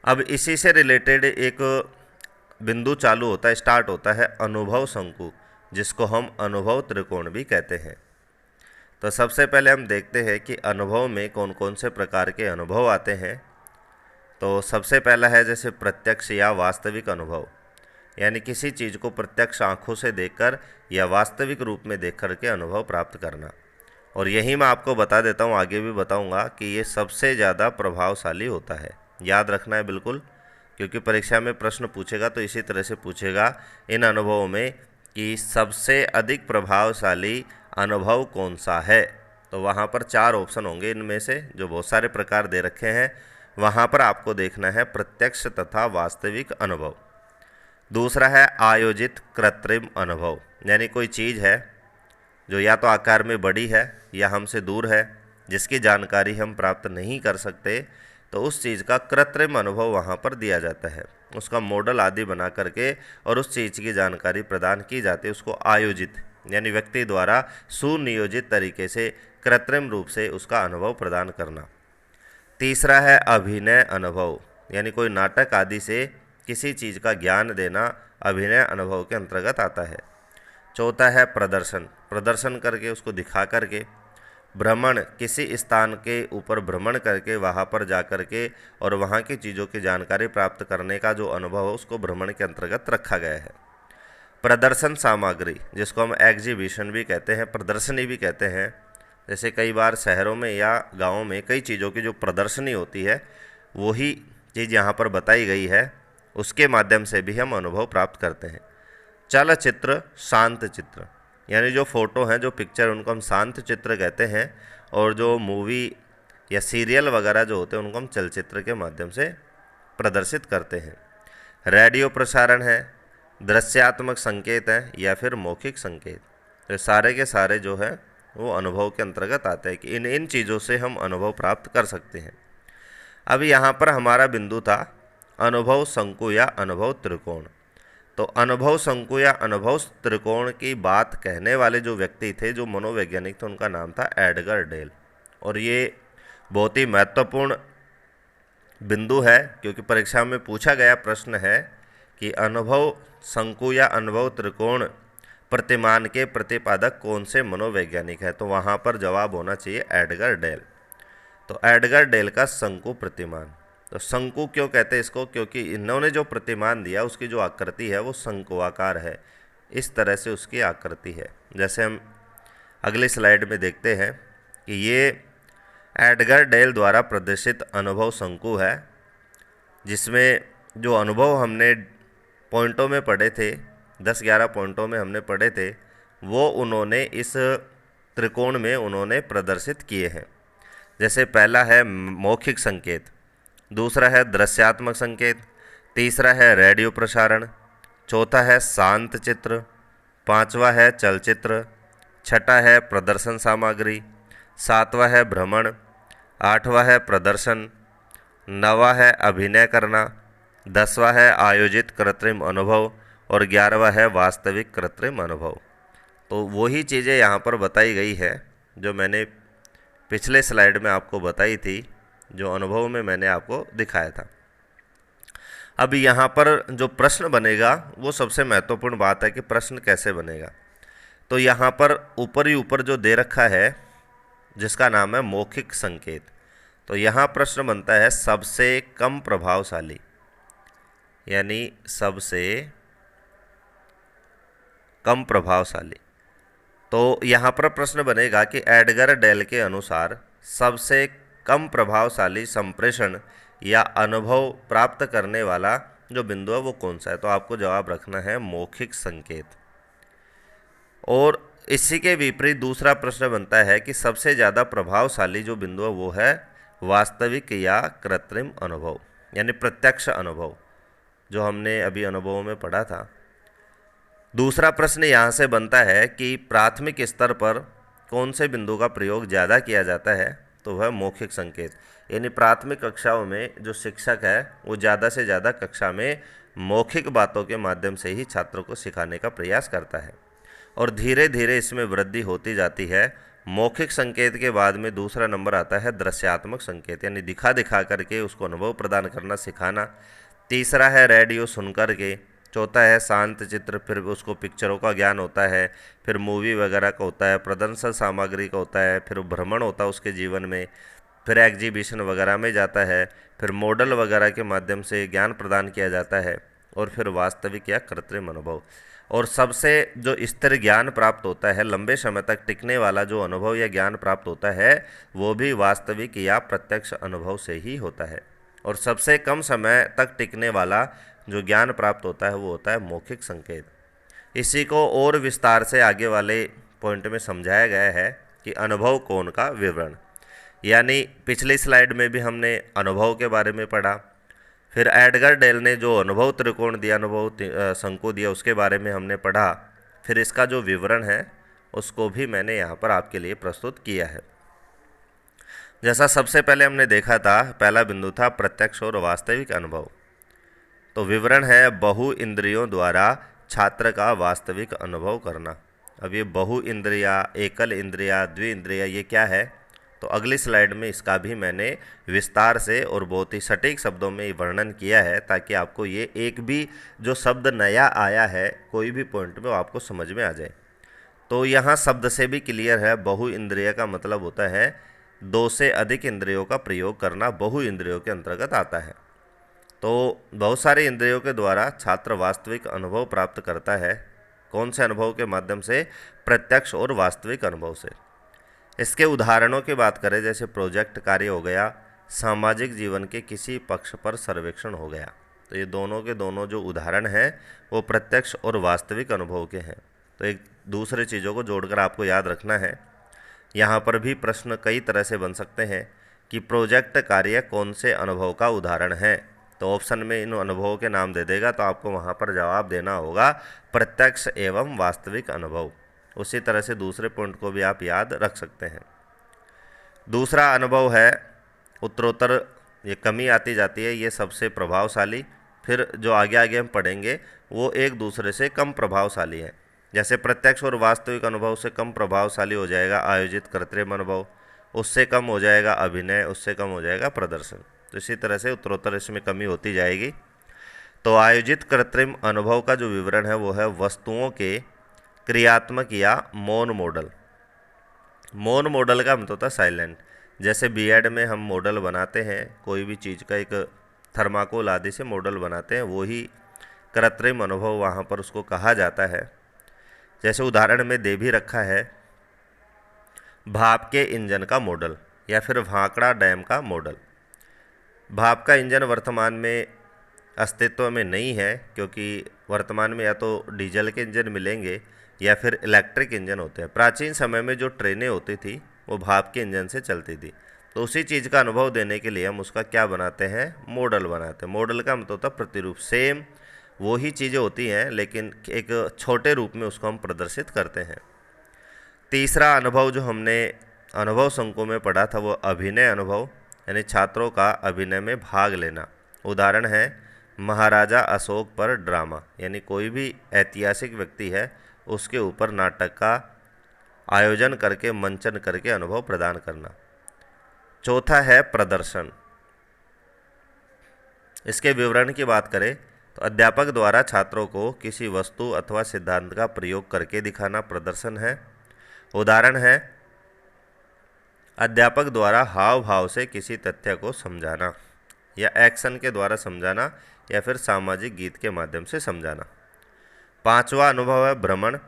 अब इसी से रिलेटेड एक बिंदु चालू होता है, स्टार्ट होता है अनुभव शंकु, जिसको हम अनुभव त्रिकोण भी कहते हैं। तो सबसे पहले हम देखते हैं कि अनुभव में कौन कौन से प्रकार के अनुभव आते हैं। तो सबसे पहला है जैसे प्रत्यक्ष या वास्तविक अनुभव, यानी किसी चीज़ को प्रत्यक्ष आंखों से देखकर या वास्तविक रूप में देख कर के अनुभव प्राप्त करना। और यही मैं आपको बता देता हूँ, आगे भी बताऊँगा कि ये सबसे ज़्यादा प्रभावशाली होता है। याद रखना है बिल्कुल, क्योंकि परीक्षा में प्रश्न पूछेगा तो इसी तरह से पूछेगा इन अनुभवों में कि सबसे अधिक प्रभावशाली अनुभव कौन सा है। तो वहाँ पर 4 ऑप्शन होंगे, इनमें से जो बहुत सारे प्रकार दे रखे हैं वहाँ पर आपको देखना है प्रत्यक्ष तथा वास्तविक अनुभव। दूसरा है आयोजित कृत्रिम अनुभव, यानी कोई चीज़ है जो या तो आकार में बड़ी है या हमसे दूर है, जिसकी जानकारी हम प्राप्त नहीं कर सकते, तो उस चीज़ का कृत्रिम अनुभव वहाँ पर दिया जाता है, उसका मॉडल आदि बना करके और उस चीज़ की जानकारी प्रदान की जाती है। उसको आयोजित, यानी व्यक्ति द्वारा सुनियोजित तरीके से कृत्रिम रूप से उसका अनुभव प्रदान करना। तीसरा है अभिनय अनुभव, यानी कोई नाटक आदि से किसी चीज़ का ज्ञान देना अभिनय अनुभव के अंतर्गत आता है। चौथा है प्रदर्शन, प्रदर्शन करके उसको दिखा करके। भ्रमण, किसी स्थान के ऊपर भ्रमण करके वहाँ पर जा कर के और वहाँ की चीज़ों की जानकारी प्राप्त करने का जो अनुभव है उसको भ्रमण के अंतर्गत रखा गया है। प्रदर्शन सामग्री, जिसको हम एग्जीबिशन भी कहते हैं, प्रदर्शनी भी कहते हैं, जैसे कई बार शहरों में या गाँव में कई चीज़ों की जो प्रदर्शनी होती है वही चीज़ यहाँ पर बताई गई है, उसके माध्यम से भी हम अनुभव प्राप्त करते हैं। चलचित्र शांत चित्र, यानी जो फ़ोटो हैं, जो पिक्चर, उनको हम शांत चित्र कहते हैं, और जो मूवी या सीरियल वगैरह जो होते हैं उनको हम चलचित्र के माध्यम से प्रदर्शित करते हैं। रेडियो प्रसारण है, दृश्यात्मक संकेत हैं या फिर मौखिक संकेत, तो सारे के सारे जो है वो अनुभव के अंतर्गत आते हैं कि इन चीज़ों से हम अनुभव प्राप्त कर सकते हैं। अब यहाँ पर हमारा बिंदु था अनुभव शंकु या अनुभव त्रिकोण। तो अनुभव शंकु या अनुभव त्रिकोण की बात कहने वाले जो व्यक्ति थे, जो मनोवैज्ञानिक थे, उनका नाम था एडगर डेल। और ये बहुत ही महत्वपूर्ण बिंदु है, क्योंकि परीक्षा में पूछा गया प्रश्न है कि अनुभव शंकु या अनुभव त्रिकोण प्रतिमान के प्रतिपादक कौन से मनोवैज्ञानिक है, तो वहाँ पर जवाब होना चाहिए एडगर डेल। तो एडगर डेल का शंकु प्रतिमान। तो शंकु क्यों कहते हैं इसको, क्योंकि इन्होंने जो प्रतिमान दिया उसकी जो आकृति है वो शंकुआकार है, इस तरह से उसकी आकृति है। जैसे हम अगली स्लाइड में देखते हैं कि ये एडगर डेल द्वारा प्रदर्शित अनुभव शंकु है, जिसमें जो अनुभव हमने पॉइंटों में पढ़े थे, 10-11 पॉइंटों में हमने पढ़े थे, वो उन्होंने इस त्रिकोण में उन्होंने प्रदर्शित किए हैं। जैसे पहला है मौखिक संकेत, दूसरा है दृश्यात्मक संकेत, तीसरा है रेडियो प्रसारण, चौथा है शांत चित्र, पांचवा है चलचित्र, छठा है प्रदर्शन सामग्री, सातवां है भ्रमण, आठवां है प्रदर्शन, नवा है अभिनय करना, 10वां है आयोजित कृत्रिम अनुभव और 11वां है वास्तविक कृत्रिम अनुभव। तो वही चीज़ें यहाँ पर बताई गई है जो मैंने पिछले स्लाइड में आपको बताई थी, जो अनुभव में मैंने आपको दिखाया था। अब यहाँ पर जो प्रश्न बनेगा वो सबसे महत्वपूर्ण बात है कि प्रश्न कैसे बनेगा। तो यहाँ पर ऊपर ही ऊपर जो दे रखा है जिसका नाम है मौखिक संकेत, तो यहाँ प्रश्न बनता है सबसे कम प्रभावशाली, यानी सबसे कम प्रभावशाली। तो यहाँ पर प्रश्न बनेगा कि एडगर डेल के अनुसार सबसे कम प्रभावशाली संप्रेषण या अनुभव प्राप्त करने वाला जो बिंदु है वो कौन सा है, तो आपको जवाब रखना है मौखिक संकेत। और इसी के विपरीत दूसरा प्रश्न बनता है कि सबसे ज़्यादा प्रभावशाली जो बिंदु है वो है वास्तविक या कृत्रिम अनुभव। यानी प्रत्यक्ष अनुभव, जो हमने अभी अनुभवों में पढ़ा था। दूसरा प्रश्न यहाँ से बनता है कि प्राथमिक स्तर पर कौन से बिंदु का प्रयोग ज़्यादा किया जाता है, तो वह मौखिक संकेत। यानी प्राथमिक कक्षाओं में जो शिक्षक है वो ज़्यादा से ज़्यादा कक्षा में मौखिक बातों के माध्यम से ही छात्रों को सिखाने का प्रयास करता है, और धीरे धीरे इसमें वृद्धि होती जाती है। मौखिक संकेत के बाद में दूसरा नंबर आता है दृश्यात्मक संकेत, यानी दिखा दिखा करके उसको अनुभव प्रदान करना, सिखाना। तीसरा है रेडियो सुन कर के। चौथा है शांत चित्र, फिर उसको पिक्चरों का ज्ञान होता है, फिर मूवी वगैरह का होता है, प्रदर्शन सामग्री का होता है, फिर भ्रमण होता है उसके जीवन में, फिर एग्जीबिशन वगैरह में जाता है, फिर मॉडल वगैरह के माध्यम से ज्ञान प्रदान किया जाता है, और फिर वास्तविक या कृत्रिम अनुभव। और सबसे जो स्थिर ज्ञान प्राप्त होता है, लंबे समय तक टिकने वाला जो अनुभव या ज्ञान प्राप्त होता है, वो भी वास्तविक या प्रत्यक्ष अनुभव से ही होता है। और सबसे कम समय तक टिकने वाला जो ज्ञान प्राप्त होता है वो होता है मौखिक संकेत। इसी को और विस्तार से आगे वाले पॉइंट में समझाया गया है कि अनुभव कोण का विवरण। यानी पिछली स्लाइड में भी हमने अनुभव के बारे में पढ़ा, फिर एडगर डेल ने जो अनुभव त्रिकोण दिया, अनुभव शंकु दिया, उसके बारे में हमने पढ़ा। फिर इसका जो विवरण है उसको भी मैंने यहाँ पर आपके लिए प्रस्तुत किया है। जैसा सबसे पहले हमने देखा था, पहला बिंदु था प्रत्यक्ष और वास्तविक अनुभव। तो विवरण है बहु इंद्रियों द्वारा छात्र का वास्तविक अनुभव करना। अब ये बहु इंद्रिया, एकल इंद्रिया, द्वि इंद्रिया, ये क्या है, तो अगली स्लाइड में इसका भी मैंने विस्तार से और बहुत ही सटीक शब्दों में वर्णन किया है, ताकि आपको ये एक भी जो शब्द नया आया है कोई भी पॉइंट में, वो आपको समझ में आ जाए। तो यहाँ शब्द से भी क्लियर है, बहु इंद्रिय का मतलब होता है दो से अधिक इंद्रियों का प्रयोग करना, बहु इंद्रियों के अंतर्गत आता है। तो बहुत सारे इंद्रियों के द्वारा छात्र वास्तविक अनुभव प्राप्त करता है। कौन से अनुभव के माध्यम से? प्रत्यक्ष और वास्तविक अनुभव से। इसके उदाहरणों की बात करें, जैसे प्रोजेक्ट कार्य हो गया, सामाजिक जीवन के किसी पक्ष पर सर्वेक्षण हो गया। तो ये दोनों के दोनों जो उदाहरण हैं वो प्रत्यक्ष और वास्तविक अनुभव के हैं। तो एक दूसरे चीज़ों को जोड़कर आपको याद रखना है। यहाँ पर भी प्रश्न कई तरह से बन सकते हैं कि प्रोजेक्ट कार्य कौन से अनुभव का उदाहरण है। तो ऑप्शन में इन अनुभवों के नाम दे देगा, तो आपको वहाँ पर जवाब देना होगा प्रत्यक्ष एवं वास्तविक अनुभव। उसी तरह से दूसरे पॉइंट को भी आप याद रख सकते हैं। दूसरा अनुभव है उत्तरोत्तर ये कमी आती जाती है, ये सबसे प्रभावशाली। फिर जो आगे आगे हम पढ़ेंगे वो एक दूसरे से कम प्रभावशाली है। जैसे प्रत्यक्ष और वास्तविक अनुभव से कम प्रभावशाली हो जाएगा आयोजित कृत्रिम अनुभव, उससे कम हो जाएगा अभिनय, उससे कम हो जाएगा प्रदर्शन। तो इसी तरह से उत्तरोत्तर इसमें कमी होती जाएगी। तो आयोजित कृत्रिम अनुभव का जो विवरण है वो है वस्तुओं के क्रियात्मक या मौन मॉडल। मौन मॉडल का मतलब होता है साइलेंट। जैसे बीएड में हम मॉडल बनाते हैं, कोई भी चीज़ का एक थर्माकोल आदि से मॉडल बनाते हैं, वही कृत्रिम अनुभव वहाँ पर उसको कहा जाता है। जैसे उदाहरण में दे भी रखा है भाप के इंजन का मॉडल या फिर भाखड़ा डैम का मॉडल। भाप का इंजन वर्तमान में अस्तित्व में नहीं है, क्योंकि वर्तमान में या तो डीजल के इंजन मिलेंगे या फिर इलेक्ट्रिक इंजन होते हैं। प्राचीन समय में जो ट्रेनें होती थी वो भाप के इंजन से चलती थी। तो उसी चीज़ का अनुभव देने के लिए हम उसका क्या बनाते हैं? मॉडल बनाते हैं। मॉडल का मतलब होता है प्रतिरूप। सेम वो ही चीज़ें होती हैं, लेकिन एक छोटे रूप में उसको हम प्रदर्शित करते हैं। तीसरा अनुभव जो हमने अनुभव शंकु में पढ़ा था वो अभिनय अनुभव, यानी छात्रों का अभिनय में भाग लेना। उदाहरण है महाराजा अशोक पर ड्रामा, यानी कोई भी ऐतिहासिक व्यक्ति है उसके ऊपर नाटक का आयोजन करके, मंचन करके अनुभव प्रदान करना। चौथा है प्रदर्शन। इसके विवरण की बात करें तो अध्यापक द्वारा छात्रों को किसी वस्तु अथवा सिद्धांत का प्रयोग करके दिखाना प्रदर्शन है। उदाहरण है अध्यापक द्वारा हाव भाव से किसी तथ्य को समझाना, या एक्शन के द्वारा समझाना, या फिर सामाजिक गीत के माध्यम से समझाना। पांचवा अनुभव है भ्रमण।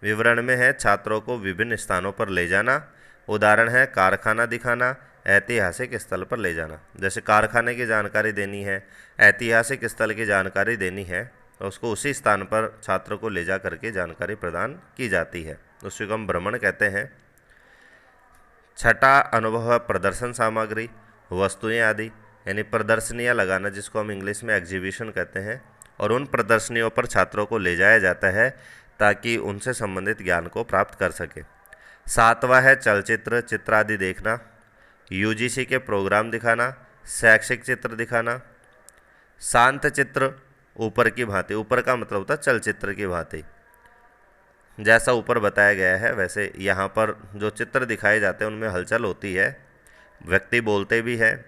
विवरण में है छात्रों को विभिन्न स्थानों पर ले जाना। उदाहरण है कारखाना दिखाना, ऐतिहासिक स्थल पर ले जाना। जैसे कारखाने की जानकारी देनी है, ऐतिहासिक स्थल की जानकारी देनी है, तो उसको उसी स्थान पर छात्रों को ले जा करके जानकारी प्रदान की जाती है, उसी को हम भ्रमण कहते हैं। छठा अनुभव है प्रदर्शन सामग्री, वस्तुएं आदि। यानी प्रदर्शनियाँ लगाना, जिसको हम इंग्लिश में एग्जीबिशन कहते हैं, और उन प्रदर्शनियों पर छात्रों को ले जाया जाता है ताकि उनसे संबंधित ज्ञान को प्राप्त कर सके। 7वां है चलचित्र, चित्र आदि देखना, यूजीसी के प्रोग्राम दिखाना, शैक्षिक चित्र दिखाना। शांत चित्र ऊपर की भांति, ऊपर का मतलब होता है चलचित्र की भांति, जैसा ऊपर बताया गया है वैसे यहाँ पर जो चित्र दिखाए जाते हैं उनमें हलचल होती है, व्यक्ति बोलते भी हैं,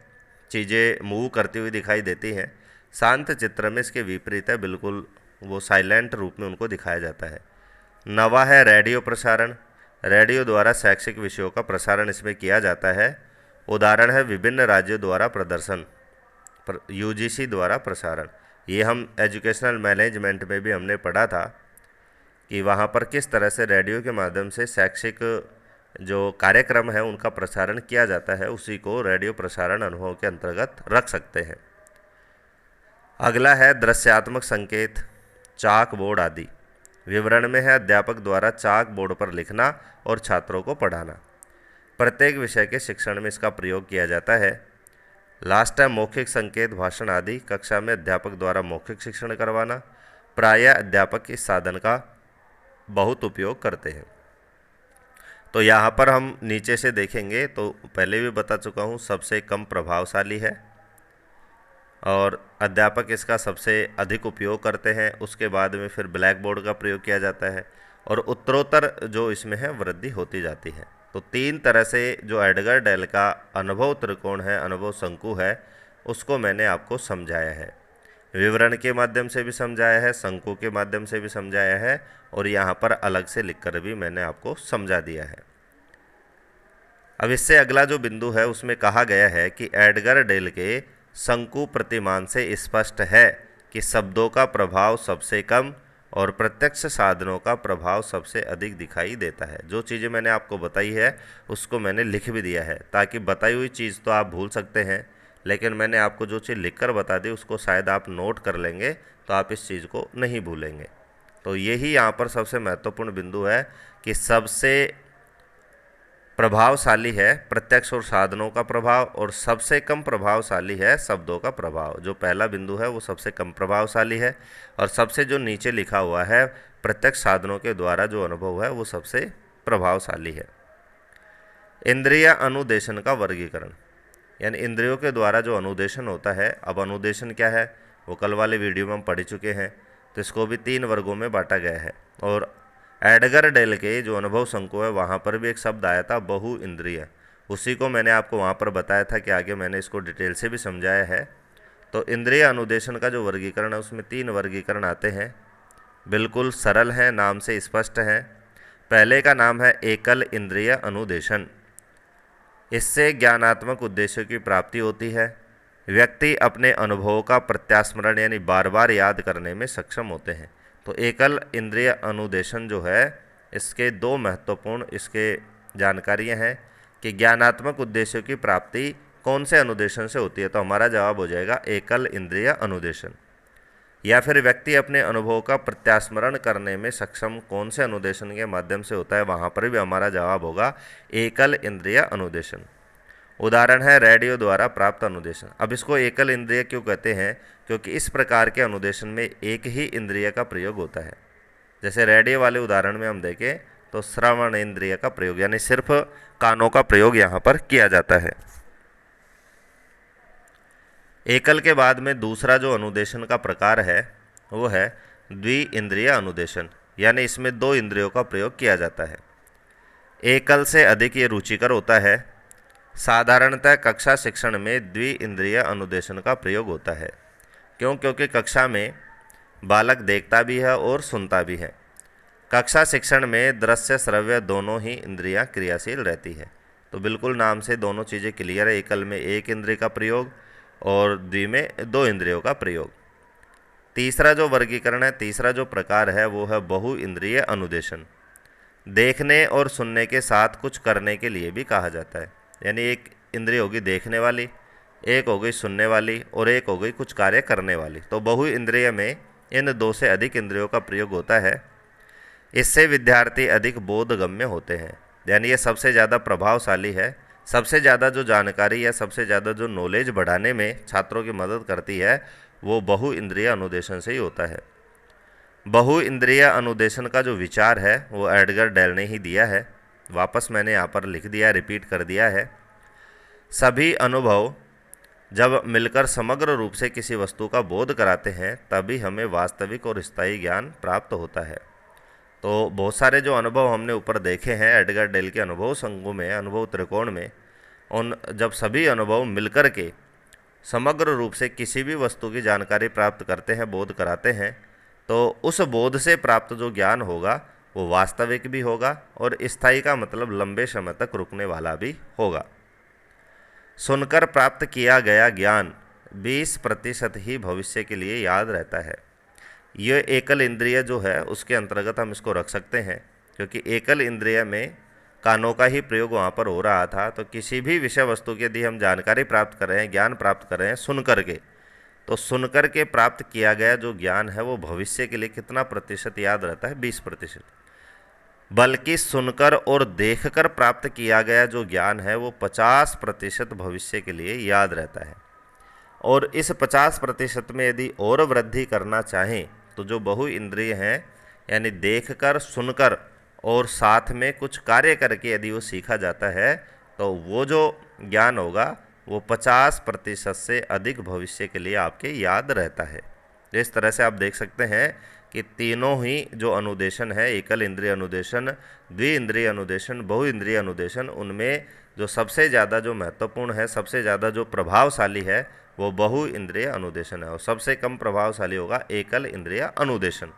चीज़ें मूव करती हुई दिखाई देती हैं। शांत चित्र में इसके विपरीत है, बिल्कुल वो साइलेंट रूप में उनको दिखाया जाता है। 9वां है रेडियो प्रसारण, रेडियो द्वारा शैक्षिक विषयों का प्रसारण इसमें किया जाता है। उदाहरण है विभिन्न राज्यों द्वारा प्रदर्शन, यूजीसी द्वारा प्रसारण। ये हम एजुकेशनल मैनेजमेंट में भी हमने पढ़ा था कि वहाँ पर किस तरह से रेडियो के माध्यम से शैक्षिक जो कार्यक्रम है उनका प्रसारण किया जाता है, उसी को रेडियो प्रसारण अनुभव के अंतर्गत रख सकते हैं। अगला है दृश्यात्मक संकेत, चाक बोर्ड आदि। विवरण में है अध्यापक द्वारा चाक बोर्ड पर लिखना और छात्रों को पढ़ाना। प्रत्येक विषय के शिक्षण में इसका प्रयोग किया जाता है। लास्ट है मौखिक संकेत, भाषण आदि। कक्षा में अध्यापक द्वारा मौखिक शिक्षण करवाना। प्रायः अध्यापक इस साधन का बहुत उपयोग करते हैं। तो यहाँ पर हम नीचे से देखेंगे तो पहले भी बता चुका हूँ, सबसे कम प्रभावशाली है और अध्यापक इसका सबसे अधिक उपयोग करते हैं। उसके बाद में फिर ब्लैक बोर्ड का प्रयोग किया जाता है और उत्तरोत्तर जो इसमें है वृद्धि होती जाती है। तो 3 तरह से जो एडगर डेल का अनुभव त्रिकोण है, अनुभव शंकु है, उसको मैंने आपको समझाया है। विवरण के माध्यम से भी समझाया है, शंकु के माध्यम से भी समझाया है और यहाँ पर अलग से लिखकर भी मैंने आपको समझा दिया है। अब इससे अगला जो बिंदु है उसमें कहा गया है कि एडगर डेल के शंकु प्रतिमान से स्पष्ट है कि शब्दों का प्रभाव सबसे कम और प्रत्यक्ष साधनों का प्रभाव सबसे अधिक दिखाई देता है। जो चीज़ें मैंने आपको बताई है उसको मैंने लिख भी दिया है, ताकि बताई हुई चीज़ तो आप भूल सकते हैं, लेकिन मैंने आपको जो चीज़ लिखकर बता दी उसको शायद आप नोट कर लेंगे तो आप इस चीज़ को नहीं भूलेंगे। तो यही यहाँ पर सबसे महत्वपूर्ण बिंदु है कि सबसे प्रभावशाली है प्रत्यक्ष और साधनों का प्रभाव और सबसे कम प्रभावशाली है शब्दों का प्रभाव। जो पहला बिंदु है वो सबसे कम प्रभावशाली है और सबसे जो नीचे लिखा हुआ है प्रत्यक्ष साधनों के द्वारा जो अनुभव है वो सबसे प्रभावशाली है। इंद्रिय अनुदेशन का वर्गीकरण, यानी इंद्रियों के द्वारा जो अनुदेशन होता है। अब अनुदेशन क्या है वो कल वाले वीडियो में हम पढ़ चुके हैं, तो इसको भी 3 वर्गों में बांटा गया है। और एडगर डेल के जो अनुभव शंकु है वहाँ पर भी एक शब्द आया था बहु इंद्रिय, उसी को मैंने आपको वहाँ पर बताया था कि आगे मैंने इसको डिटेल से भी समझाया है। तो इंद्रिय अनुदेशन का जो वर्गीकरण है उसमें 3 वर्गीकरण आते हैं, बिल्कुल सरल हैं, नाम से स्पष्ट हैं। पहले का नाम है एकल इंद्रिय अनुदेशन। इससे ज्ञानात्मक उद्देश्यों की प्राप्ति होती है। व्यक्ति अपने अनुभवों का प्रत्यास्मरण यानी बार बार याद करने में सक्षम होते हैं। तो एकल इंद्रिय अनुदेशन जो है इसके 2 महत्वपूर्ण इसके जानकारियां हैं कि ज्ञानात्मक उद्देश्यों की प्राप्ति कौन से अनुदेशन से होती है। तो हमारा जवाब हो जाएगा एकल इंद्रिय अनुदेशन। या फिर व्यक्ति अपने अनुभवों का प्रत्यास्मरण करने में सक्षम कौन से अनुदेशन के माध्यम से होता है, वहाँ पर भी हमारा जवाब होगा एकल इंद्रिय अनुदेशन। उदाहरण है रेडियो द्वारा प्राप्त अनुदेशन। अब इसको एकल इंद्रिय क्यों कहते हैं, क्योंकि इस प्रकार के अनुदेशन में एक ही इंद्रिय का प्रयोग होता है। जैसे रेडियो वाले उदाहरण में हम देखें तो श्रवण इंद्रिय का प्रयोग यानी सिर्फ कानों का प्रयोग यहाँ पर किया जाता है। एकल के बाद में दूसरा जो अनुदेशन का प्रकार है वो है द्वि इंद्रिय अनुदेशन, यानी इसमें 2 इंद्रियों का प्रयोग किया जाता है। एकल से अधिक ये रुचिकर होता है। साधारणतः कक्षा शिक्षण में द्वि इंद्रिय अनुदेशन का प्रयोग होता है। क्यों? क्योंकि कक्षा में बालक देखता भी है और सुनता भी है। कक्षा शिक्षण में दृश्य श्रव्य दोनों ही इंद्रियां क्रियाशील रहती है। तो बिल्कुल नाम से दोनों चीज़ें क्लियर है। एकल में 1 इंद्रिय का प्रयोग और द्वि में 2 इंद्रियों का प्रयोग। तीसरा जो वर्गीकरण है, तीसरा जो प्रकार है वो है बहु इंद्रिय अनुदेशन। देखने और सुनने के साथ कुछ करने के लिए भी कहा जाता है। यानी एक इंद्रिय होगी देखने वाली, एक हो गई सुनने वाली और एक हो गई कुछ कार्य करने वाली। तो बहु इंद्रिय में इन 2 से अधिक इंद्रियों का प्रयोग होता है। इससे विद्यार्थी अधिक बोधगम्य होते हैं, यानी ये सबसे ज़्यादा प्रभावशाली है। सबसे ज़्यादा जो जानकारी या सबसे ज़्यादा जो नॉलेज बढ़ाने में छात्रों की मदद करती है वो बहु इंद्रिय अनुदेशन से ही होता है। बहु इंद्रिय अनुदेशन का जो विचार है वो एडगर डेल ने ही दिया है। वापस मैंने यहाँ पर लिख दिया, रिपीट कर दिया है। सभी अनुभव जब मिलकर समग्र रूप से किसी वस्तु का बोध कराते हैं तभी हमें वास्तविक और स्थायी ज्ञान प्राप्त होता है। तो बहुत सारे जो अनुभव हमने ऊपर देखे हैं एडगर डेल के अनुभव संघों में, अनुभव त्रिकोण में, उन जब सभी अनुभव मिलकर के समग्र रूप से किसी भी वस्तु की जानकारी प्राप्त करते हैं, बोध कराते हैं, तो उस बोध से प्राप्त जो ज्ञान होगा वो वास्तविक भी होगा और स्थायी का मतलब लंबे समय तक रुकने वाला भी होगा। सुनकर प्राप्त किया गया ज्ञान 20% ही भविष्य के लिए याद रहता है। ये एकल इंद्रिय जो है उसके अंतर्गत हम इसको रख सकते हैं, क्योंकि एकल इंद्रिय में कानों का ही प्रयोग वहाँ पर हो रहा था। तो किसी भी विषय वस्तु की यदि हम जानकारी प्राप्त कर रहे हैं, ज्ञान प्राप्त कर रहे हैं सुन करके, तो सुनकर के प्राप्त किया गया जो ज्ञान है वो भविष्य के लिए कितना प्रतिशत याद रहता है? 20%। बल्कि सुनकर और देखकर प्राप्त किया गया जो ज्ञान है वो 50% भविष्य के लिए याद रहता है। और इस 50% में यदि और वृद्धि करना चाहें तो जो बहु इंद्रिय हैं, यानी देखकर, सुनकर और साथ में कुछ कार्य करके यदि वो सीखा जाता है तो वो जो ज्ञान होगा वो 50% से अधिक भविष्य के लिए आपके याद रहता है। तो इस तरह से आप देख सकते हैं कि तीनों ही जो अनुदेशन है, एकल इंद्रिय अनुदेशन, द्वि इंद्रिय अनुदेशन, बहु इंद्रिय अनुदेशन, उनमें जो सबसे ज़्यादा जो महत्वपूर्ण है, सबसे ज़्यादा जो प्रभावशाली है वो बहु इंद्रिय अनुदेशन है और सबसे कम प्रभावशाली होगा एकल इंद्रिय अनुदेशन।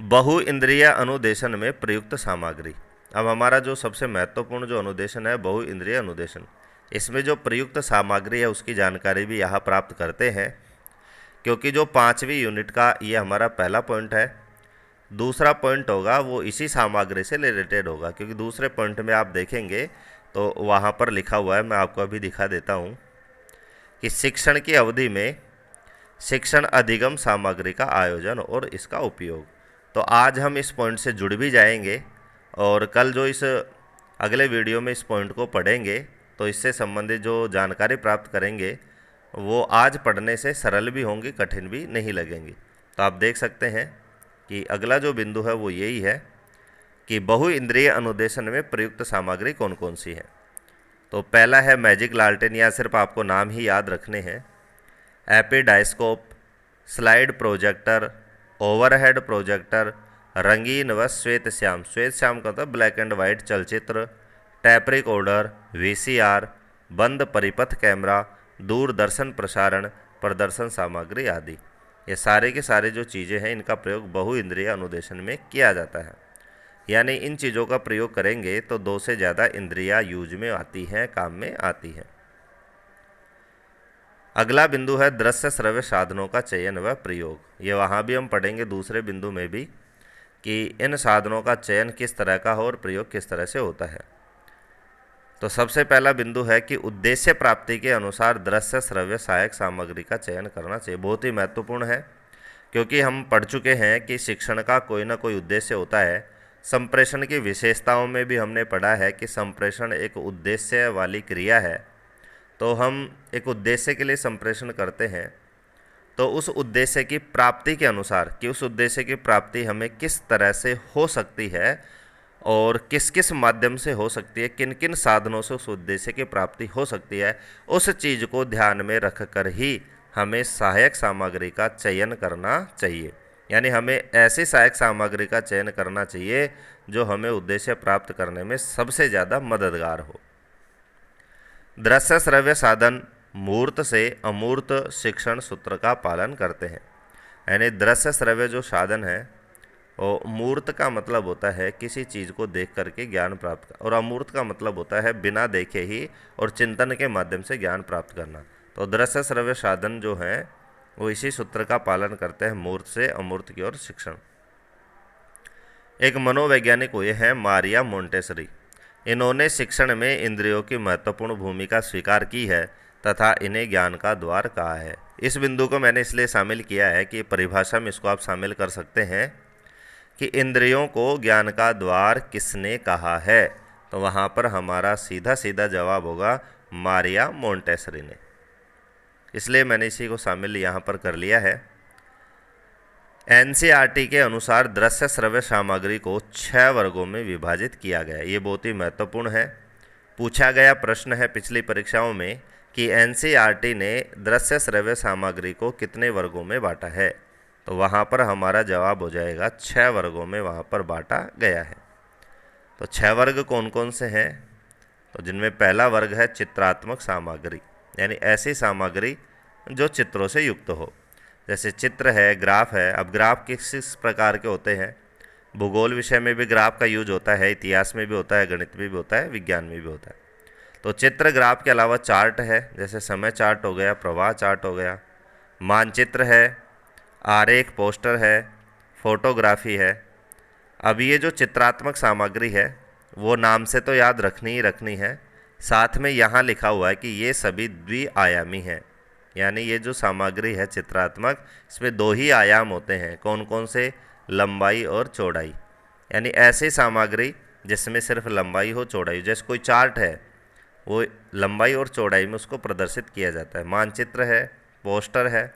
बहु इंद्रिय अनुदेशन में प्रयुक्त सामग्री। अब हमारा जो सबसे महत्वपूर्ण जो अनुदेशन है बहु इंद्रिय अनुदेशन, इसमें जो प्रयुक्त सामग्री है उसकी जानकारी भी यहाँ प्राप्त करते हैं, क्योंकि जो 5वीं यूनिट का ये हमारा पहला पॉइंट है। दूसरा पॉइंट होगा वो इसी सामग्री से रिलेटेड होगा, क्योंकि दूसरे पॉइंट में आप देखेंगे तो वहाँ पर लिखा हुआ है, मैं आपको अभी दिखा देता हूँ कि शिक्षण की अवधि में शिक्षण अधिगम सामग्री का आयोजन और इसका उपयोग। तो आज हम इस पॉइंट से जुड़ भी जाएंगे और कल जो इस अगले वीडियो में इस पॉइंट को पढ़ेंगे तो इससे संबंधित जो जानकारी प्राप्त करेंगे वो आज पढ़ने से सरल भी होंगी, कठिन भी नहीं लगेंगी। तो आप देख सकते हैं कि अगला जो बिंदु है वो यही है कि बहु इंद्रिय अनुदेशन में प्रयुक्त सामग्री कौन कौन सी है। तो पहला है मैजिक लालटेन, या सिर्फ आपको नाम ही याद रखने हैं। एपिडाइस्कोप, स्लाइड प्रोजेक्टर, ओवरहेड प्रोजेक्टर, रंगीन व श्वेत श्याम, श्वेत श्याम का मतलब ब्लैक एंड वाइट चलचित्र, टैप रिकॉर्डर, VCR, बंद परिपथ कैमरा, दूरदर्शन प्रसारण, प्रदर्शन सामग्री आदि। ये सारे के सारे जो चीज़ें हैं इनका प्रयोग बहु इंद्रिय अनुदेशन में किया जाता है। यानी इन चीज़ों का प्रयोग करेंगे तो 2 से ज़्यादा इंद्रियां यूज में आती हैं, काम में आती हैं। अगला बिंदु है दृश्य श्रव्य साधनों का चयन व प्रयोग। ये वहाँ भी हम पढ़ेंगे दूसरे बिंदु में भी कि इन साधनों का चयन किस तरह का हो और प्रयोग किस तरह से होता है। तो सबसे पहला बिंदु है कि उद्देश्य प्राप्ति के अनुसार दृश्य श्रव्य सहायक सामग्री का चयन करना चाहिए। बहुत ही महत्वपूर्ण है, क्योंकि हम पढ़ चुके हैं कि शिक्षण का कोई ना कोई उद्देश्य होता है। संप्रेषण की विशेषताओं में भी हमने पढ़ा है कि संप्रेषण एक उद्देश्य वाली क्रिया है। तो हम एक उद्देश्य के लिए संप्रेषण करते हैं, तो उस उद्देश्य की प्राप्ति के अनुसार कि उस उद्देश्य की प्राप्ति हमें किस तरह से हो सकती है और किस किस माध्यम से हो सकती है, किन किन साधनों से उस उद्देश्य की प्राप्ति हो सकती है, उस चीज़ को ध्यान में रख कर ही हमें सहायक सामग्री का चयन करना चाहिए। यानी हमें ऐसी सहायक सामग्री का चयन करना चाहिए जो हमें उद्देश्य प्राप्त करने में सबसे ज़्यादा मददगार हो। दृश्य श्रव्य साधन मूर्त से अमूर्त शिक्षण सूत्र का पालन करते हैं। यानी दृश्य श्रव्य जो साधन है और मूर्त का मतलब होता है किसी चीज़ को देख करके ज्ञान प्राप्त कर, और अमूर्त का मतलब होता है बिना देखे ही और चिंतन के माध्यम से ज्ञान प्राप्त करना। तो दृश्य श्रव्य साधन जो हैं वो इसी सूत्र का पालन करते हैं, मूर्त से अमूर्त की ओर शिक्षण। एक मनोवैज्ञानिक हुए हैं मारिया मोंटेसरी। इन्होंने शिक्षण में इंद्रियों की महत्वपूर्ण भूमिका स्वीकार की है तथा इन्हें ज्ञान का द्वार कहा है। इस बिंदु को मैंने इसलिए शामिल किया है कि परिभाषा में इसको आप शामिल कर सकते हैं कि इंद्रियों को ज्ञान का द्वार किसने कहा है। तो वहाँ पर हमारा सीधा सीधा जवाब होगा मारिया मोंटेसरी ने। इसलिए मैंने इसी को शामिल यहाँ पर कर लिया है। एनसीईआरटी के अनुसार दृश्य श्रव्य सामग्री को 6 वर्गों में विभाजित किया गया। ये बहुत ही महत्वपूर्ण है। पूछा गया प्रश्न है पिछली परीक्षाओं में कि एनसीईआरटी ने दृश्य श्रव्य सामग्री को कितने वर्गों में बांटा है, तो वहाँ पर हमारा जवाब हो जाएगा 6 वर्गों में वहाँ पर बांटा गया है। तो 6 वर्ग कौन कौन से हैं? तो जिनमें पहला वर्ग है चित्रात्मक सामग्री, यानी ऐसी सामग्री जो चित्रों से युक्त हो, जैसे चित्र है, ग्राफ है। अब ग्राफ किस प्रकार के होते हैं? भूगोल विषय में भी ग्राफ का यूज होता है, इतिहास में भी होता है, गणित में भी होता है, विज्ञान में भी होता है। तो चित्र ग्राफ के अलावा चार्ट है, जैसे समय चार्ट हो गया, प्रवाह चार्ट हो गया, मानचित्र है, आरेख पोस्टर है, फोटोग्राफी है। अब ये जो चित्रात्मक सामग्री है वो नाम से तो याद रखनी ही रखनी है, साथ में यहाँ लिखा हुआ है कि ये सभी द्विआयामी हैं। यानी ये जो सामग्री है चित्रात्मक, इसमें 2 ही आयाम होते हैं। कौन कौन से? लंबाई और चौड़ाई। यानी ऐसी सामग्री जिसमें सिर्फ लंबाई हो, चौड़ाई। जैसे कोई चार्ट है, वो लंबाई और चौड़ाई में उसको प्रदर्शित किया जाता है। मानचित्र है, पोस्टर है,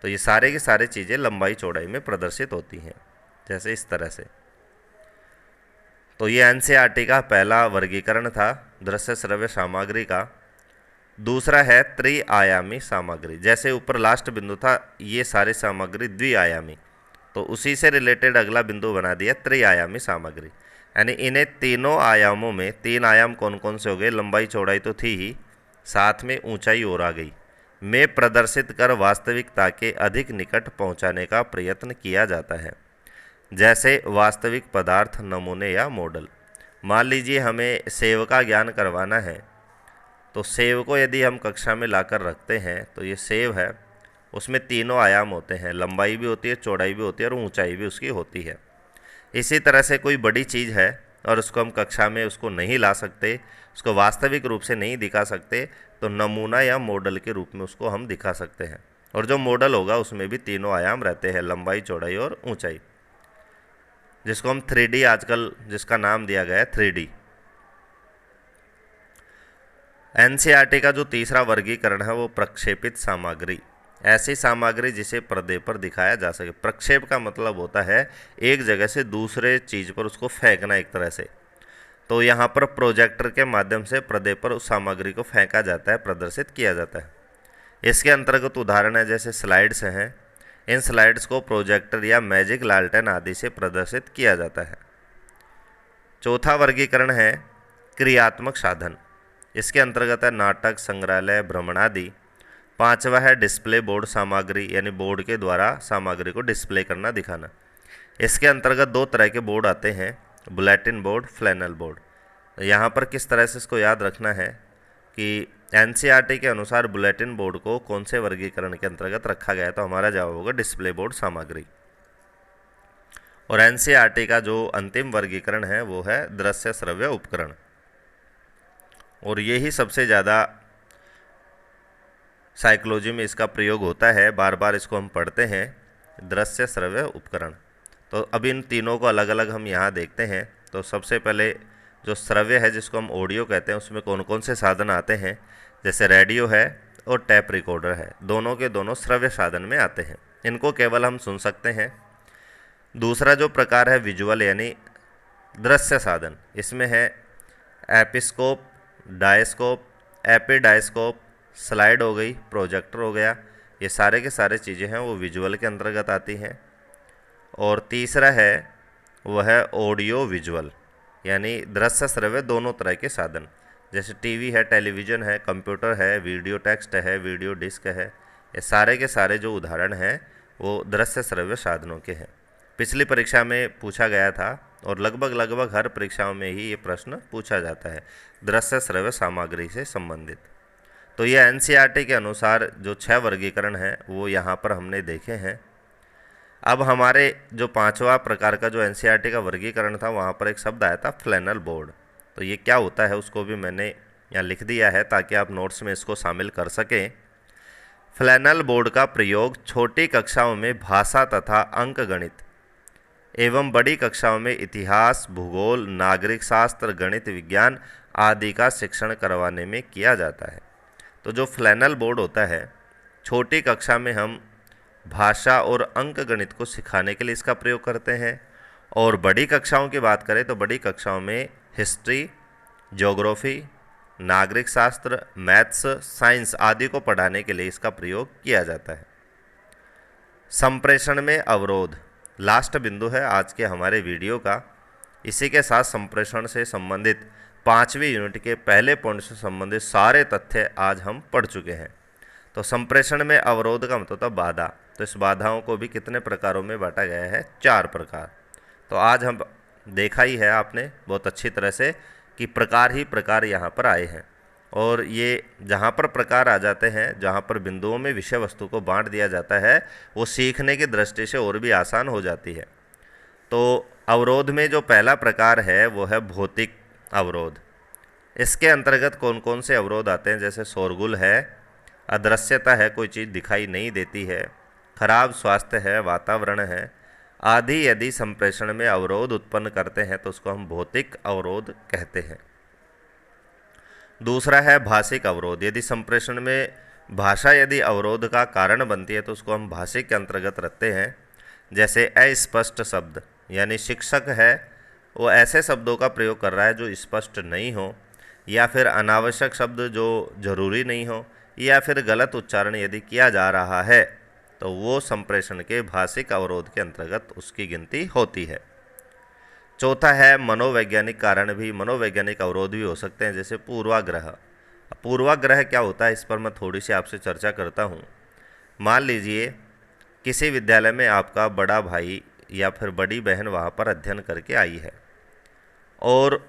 तो ये सारे की सारी चीज़ें लंबाई चौड़ाई में प्रदर्शित होती हैं, जैसे इस तरह से। तो ये एनसीईआरटी का पहला वर्गीकरण था दृश्य श्रव्य सामग्री का। दूसरा है त्रिआयामी सामग्री। जैसे ऊपर लास्ट बिंदु था, ये सारी सामग्री द्विआयामी, तो उसी से रिलेटेड अगला बिंदु बना दिया त्रिआयामी सामग्री। यानी इन्हें तीनों आयामों में, 3 आयाम कौन कौन से हो गए? लंबाई चौड़ाई तो थी ही, साथ में ऊंचाई और आ गई, में प्रदर्शित कर वास्तविकता के अधिक निकट पहुंचाने का प्रयत्न किया जाता है, जैसे वास्तविक पदार्थ, नमूने या मॉडल। मान लीजिए हमें सेव का ज्ञान करवाना है, तो सेव को यदि हम कक्षा में लाकर रखते हैं, तो ये सेव है, उसमें तीनों आयाम होते हैं, लंबाई भी होती है, चौड़ाई भी होती है और ऊंचाई भी उसकी होती है। इसी तरह से कोई बड़ी चीज़ है और उसको हम कक्षा में उसको नहीं ला सकते, उसको वास्तविक रूप से नहीं दिखा सकते, तो नमूना या मॉडल के रूप में उसको हम दिखा सकते हैं। और जो मॉडल होगा उसमें भी तीनों आयाम रहते हैं, लंबाई, चौड़ाई और ऊंचाई, जिसको हम 3D आजकल जिसका नाम दिया गया है 3D। एनसीईआरटी का जो तीसरा वर्गीकरण है वो प्रक्षेपित सामग्री। ऐसी सामग्री जिसे पर्दे पर दिखाया जा सके। प्रक्षेप का मतलब होता है एक जगह से दूसरे चीज़ पर उसको फेंकना एक तरह से। तो यहाँ पर प्रोजेक्टर के माध्यम से पर्दे पर उस सामग्री को फेंका जाता है, प्रदर्शित किया जाता है। इसके अंतर्गत उदाहरण है जैसे स्लाइड्स हैं, इन स्लाइड्स को प्रोजेक्टर या मैजिक लालटेन आदि से प्रदर्शित किया जाता है। चौथा वर्गीकरण है क्रियात्मक साधन। इसके अंतर्गत है नाटक, संग्रहालय, भ्रमण आदि। पांचवा है डिस्प्ले बोर्ड सामग्री, यानी बोर्ड के द्वारा सामग्री को डिस्प्ले करना, दिखाना। इसके अंतर्गत 2 तरह के बोर्ड आते हैं, बुलेटिन बोर्ड, फ्लैनल बोर्ड। यहाँ पर किस तरह से इसको याद रखना है कि एनसीईआरटी के अनुसार बुलेटिन बोर्ड को कौन से वर्गीकरण के अंतर्गत रखा गया है, तो हमारा जवाब होगा डिस्प्ले बोर्ड सामग्री। और एनसीईआरटी का जो अंतिम वर्गीकरण है वो है दृश्य श्रव्य उपकरण, और यही सबसे ज़्यादा साइकोलॉजी में इसका प्रयोग होता है, बार बार इसको हम पढ़ते हैं, दृश्य श्रव्य उपकरण। तो अब इन तीनों को अलग अलग हम यहाँ देखते हैं। तो सबसे पहले जो श्रव्य है, जिसको हम ऑडियो कहते हैं, उसमें कौन कौन से साधन आते हैं? जैसे रेडियो है और टैप रिकॉर्डर है, दोनों के दोनों श्रव्य साधन में आते हैं, इनको केवल हम सुन सकते हैं। दूसरा जो प्रकार है विजुअल, यानी दृश्य साधन, इसमें है एपिस्कोप, डायस्कोप, एपीडायस्कोप, स्लाइड हो गई, प्रोजेक्टर हो गया, ये सारे के सारे चीज़ें हैं वो विजुअल के अंतर्गत आती हैं। और तीसरा है वह है ऑडियो विजुअल, यानी दृश्य श्रव्य दोनों तरह के साधन, जैसे टीवी है, टेलीविज़न है, कंप्यूटर है, वीडियो टेक्स्ट है, वीडियो डिस्क है, ये सारे के सारे जो उदाहरण हैं वो दृश्य श्रव्य साधनों के हैं। पिछली परीक्षा में पूछा गया था और लगभग हर परीक्षाओं में ही ये प्रश्न पूछा जाता है, दृश्य श्रव्य सामग्री से संबंधित। तो ये एनसीईआरटी के अनुसार जो 6 वर्गीकरण हैं वो यहाँ पर हमने देखे हैं। अब हमारे जो 5वां प्रकार का जो एनसीईआरटी का वर्गीकरण था, वहाँ पर एक शब्द आया था फ्लैनल बोर्ड। तो ये क्या होता है उसको भी मैंने यहाँ लिख दिया है ताकि आप नोट्स में इसको शामिल कर सकें। फ्लैनल बोर्ड का प्रयोग छोटी कक्षाओं में भाषा तथा अंक गणित एवं बड़ी कक्षाओं में इतिहास, भूगोल, नागरिक शास्त्र, गणित, विज्ञान आदि का शिक्षण करवाने में किया जाता है। तो जो फ्लैनल बोर्ड होता है, छोटी कक्षा में हम भाषा और अंक गणित को सिखाने के लिए इसका प्रयोग करते हैं, और बड़ी कक्षाओं की बात करें तो बड़ी कक्षाओं में हिस्ट्री, ज्योग्राफी, नागरिक शास्त्र, मैथ्स, साइंस आदि को पढ़ाने के लिए इसका प्रयोग किया जाता है। संप्रेषण में अवरोध लास्ट बिंदु है आज के हमारे वीडियो का। इसी के साथ संप्रेषण से संबंधित 5वीं यूनिट के पहले पॉइंट से संबंधित सारे तथ्य आज हम पढ़ चुके हैं। तो संप्रेषण में अवरोध का मतलब बाधा। तो इस बाधाओं को भी कितने प्रकारों में बांटा गया है? 4 प्रकार। तो आज हम देखा ही है आपने बहुत अच्छी तरह से कि प्रकार ही प्रकार यहाँ पर आए हैं, और ये जहाँ पर प्रकार आ जाते हैं, जहाँ पर बिंदुओं में विषय वस्तु को बांट दिया जाता है, वो सीखने की दृष्टि से और भी आसान हो जाती है। तो अवरोध में जो पहला प्रकार है वो है भौतिक अवरोध। इसके अंतर्गत कौन कौन से अवरोध आते हैं? जैसे शोरगुल है, अदृश्यता है, कोई चीज़ दिखाई नहीं देती है, खराब स्वास्थ्य है, वातावरण है आदि यदि संप्रेषण में अवरोध उत्पन्न करते हैं तो उसको हम भौतिक अवरोध कहते हैं। दूसरा है भाषिक अवरोध। यदि संप्रेषण में भाषा यदि अवरोध का कारण बनती है तो उसको हम भाषिक के अंतर्गत रखते हैं। जैसे अस्पष्ट शब्द, यानी शिक्षक है वो ऐसे शब्दों का प्रयोग कर रहा है जो स्पष्ट नहीं हो, या फिर अनावश्यक शब्द जो जरूरी नहीं हो, या फिर गलत उच्चारण यदि किया जा रहा है तो वो संप्रेषण के भाषिक अवरोध के अंतर्गत उसकी गिनती होती है। चौथा है मनोवैज्ञानिक कारण भी, मनोवैज्ञानिक अवरोध भी हो सकते हैं, जैसे पूर्वाग्रह। पूर्वाग्रह क्या होता है, इस पर मैं थोड़ी सी आपसे चर्चा करता हूँ। मान लीजिए किसी विद्यालय में आपका बड़ा भाई या फिर बड़ी बहन वहाँ पर अध्ययन करके आई है, और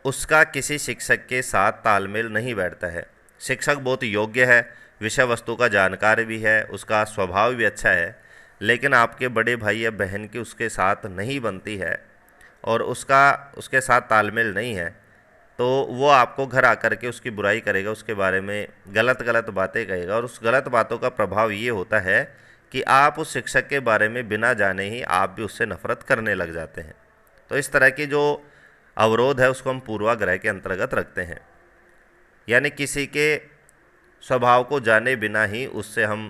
उसका किसी शिक्षक के साथ तालमेल नहीं बैठता है। शिक्षक बहुत योग्य है, विषय वस्तु का जानकार भी है, उसका स्वभाव भी अच्छा है, लेकिन आपके बड़े भाई या बहन की उसके साथ नहीं बनती है और उसके साथ तालमेल नहीं है, तो वो आपको घर आकर के उसकी बुराई करेगा, उसके बारे में गलत गलत बातें कहेगा, और उस गलत बातों का प्रभाव ये होता है कि आप उस शिक्षक के बारे में बिना जाने ही आप भी उससे नफरत करने लग जाते हैं। तो इस तरह की जो अवरोध है उसको हम पूर्वाग्रह के अंतर्गत रखते हैं, यानी किसी के स्वभाव को जाने बिना ही उससे हम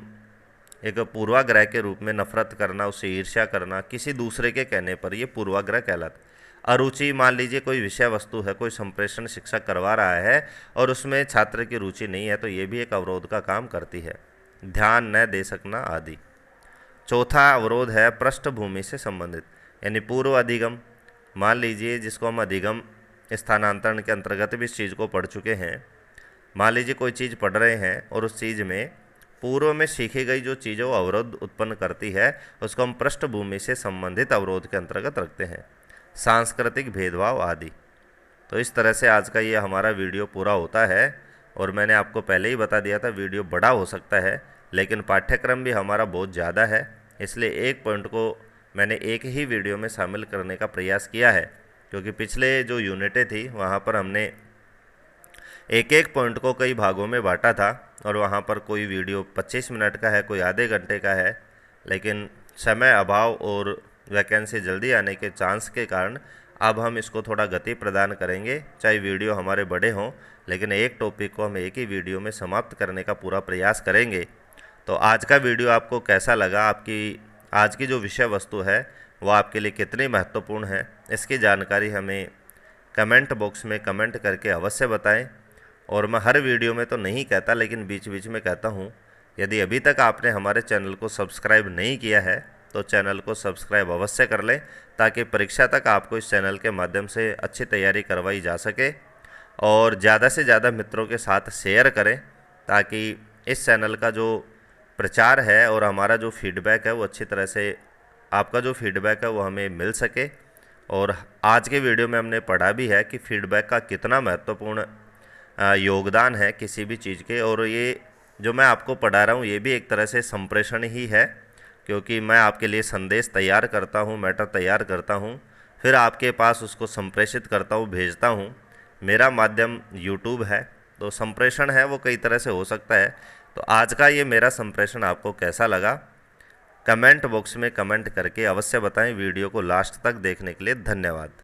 एक पूर्वाग्रह के रूप में नफरत करना, उससे ईर्ष्या करना किसी दूसरे के कहने पर, ये पूर्वाग्रह कहलाता है। अरुचि, मान लीजिए कोई विषय वस्तु है, कोई संप्रेषण शिक्षक करवा रहा है और उसमें छात्र की रुचि नहीं है, तो ये भी एक अवरोध का काम करती है। ध्यान न दे सकना आदि। चौथा अवरोध है पृष्ठभूमि से संबंधित, यानी पूर्व अधिगम। मान लीजिए जिसको हम अधिगम स्थानांतरण के अंतर्गत भी इस चीज़ को पढ़ चुके हैं। मान लीजिए कोई चीज़ पढ़ रहे हैं और उस चीज़ में पूर्व में सीखी गई जो चीज़ें वो अवरोध उत्पन्न करती है उसको हम पृष्ठभूमि से संबंधित अवरोध के अंतर्गत रखते हैं। सांस्कृतिक भेदभाव आदि। तो इस तरह से आज का ये हमारा वीडियो पूरा होता है, और मैंने आपको पहले ही बता दिया था वीडियो बड़ा हो सकता है, लेकिन पाठ्यक्रम भी हमारा बहुत ज़्यादा है, इसलिए एक पॉइंट को मैंने एक ही वीडियो में शामिल करने का प्रयास किया है, क्योंकि पिछले जो यूनिटें थी वहाँ पर हमने एक एक पॉइंट को कई भागों में बांटा था, और वहाँ पर कोई वीडियो 25 मिनट का है, कोई आधे घंटे का है, लेकिन समय अभाव और वैकेंसी जल्दी आने के चांस के कारण अब हम इसको थोड़ा गति प्रदान करेंगे। चाहे वीडियो हमारे बड़े हों, लेकिन एक टॉपिक को हम एक ही वीडियो में समाप्त करने का पूरा प्रयास करेंगे। तो आज का वीडियो आपको कैसा लगा, आपकी आज की जो विषय वस्तु है वो आपके लिए कितनी महत्वपूर्ण है, इसकी जानकारी हमें कमेंट बॉक्स में कमेंट करके अवश्य बताएं। और मैं हर वीडियो में तो नहीं कहता, लेकिन बीच बीच में कहता हूँ, यदि अभी तक आपने हमारे चैनल को सब्सक्राइब नहीं किया है तो चैनल को सब्सक्राइब अवश्य कर लें, ताकि परीक्षा तक आपको इस चैनल के माध्यम से अच्छी तैयारी करवाई जा सके। और ज़्यादा से ज़्यादा मित्रों के साथ शेयर करें, ताकि इस चैनल का जो प्रचार है और हमारा जो फीडबैक है वो अच्छी तरह से, आपका जो फीडबैक है वो हमें मिल सके। और आज के वीडियो में हमने पढ़ा भी है कि फीडबैक का कितना महत्वपूर्ण योगदान है किसी भी चीज़ के। और ये जो मैं आपको पढ़ा रहा हूँ ये भी एक तरह से संप्रेषण ही है, क्योंकि मैं आपके लिए संदेश तैयार करता हूँ, मैटर तैयार करता हूँ, फिर आपके पास उसको संप्रेषित करता हूँ, भेजता हूँ। मेरा माध्यम यूट्यूब है, तो संप्रेषण है वो कई तरह से हो सकता है। तो आज का ये मेरा संप्रेषण आपको कैसा लगा, कमेंट बॉक्स में कमेंट करके अवश्य बताएं। वीडियो को लास्ट तक देखने के लिए धन्यवाद।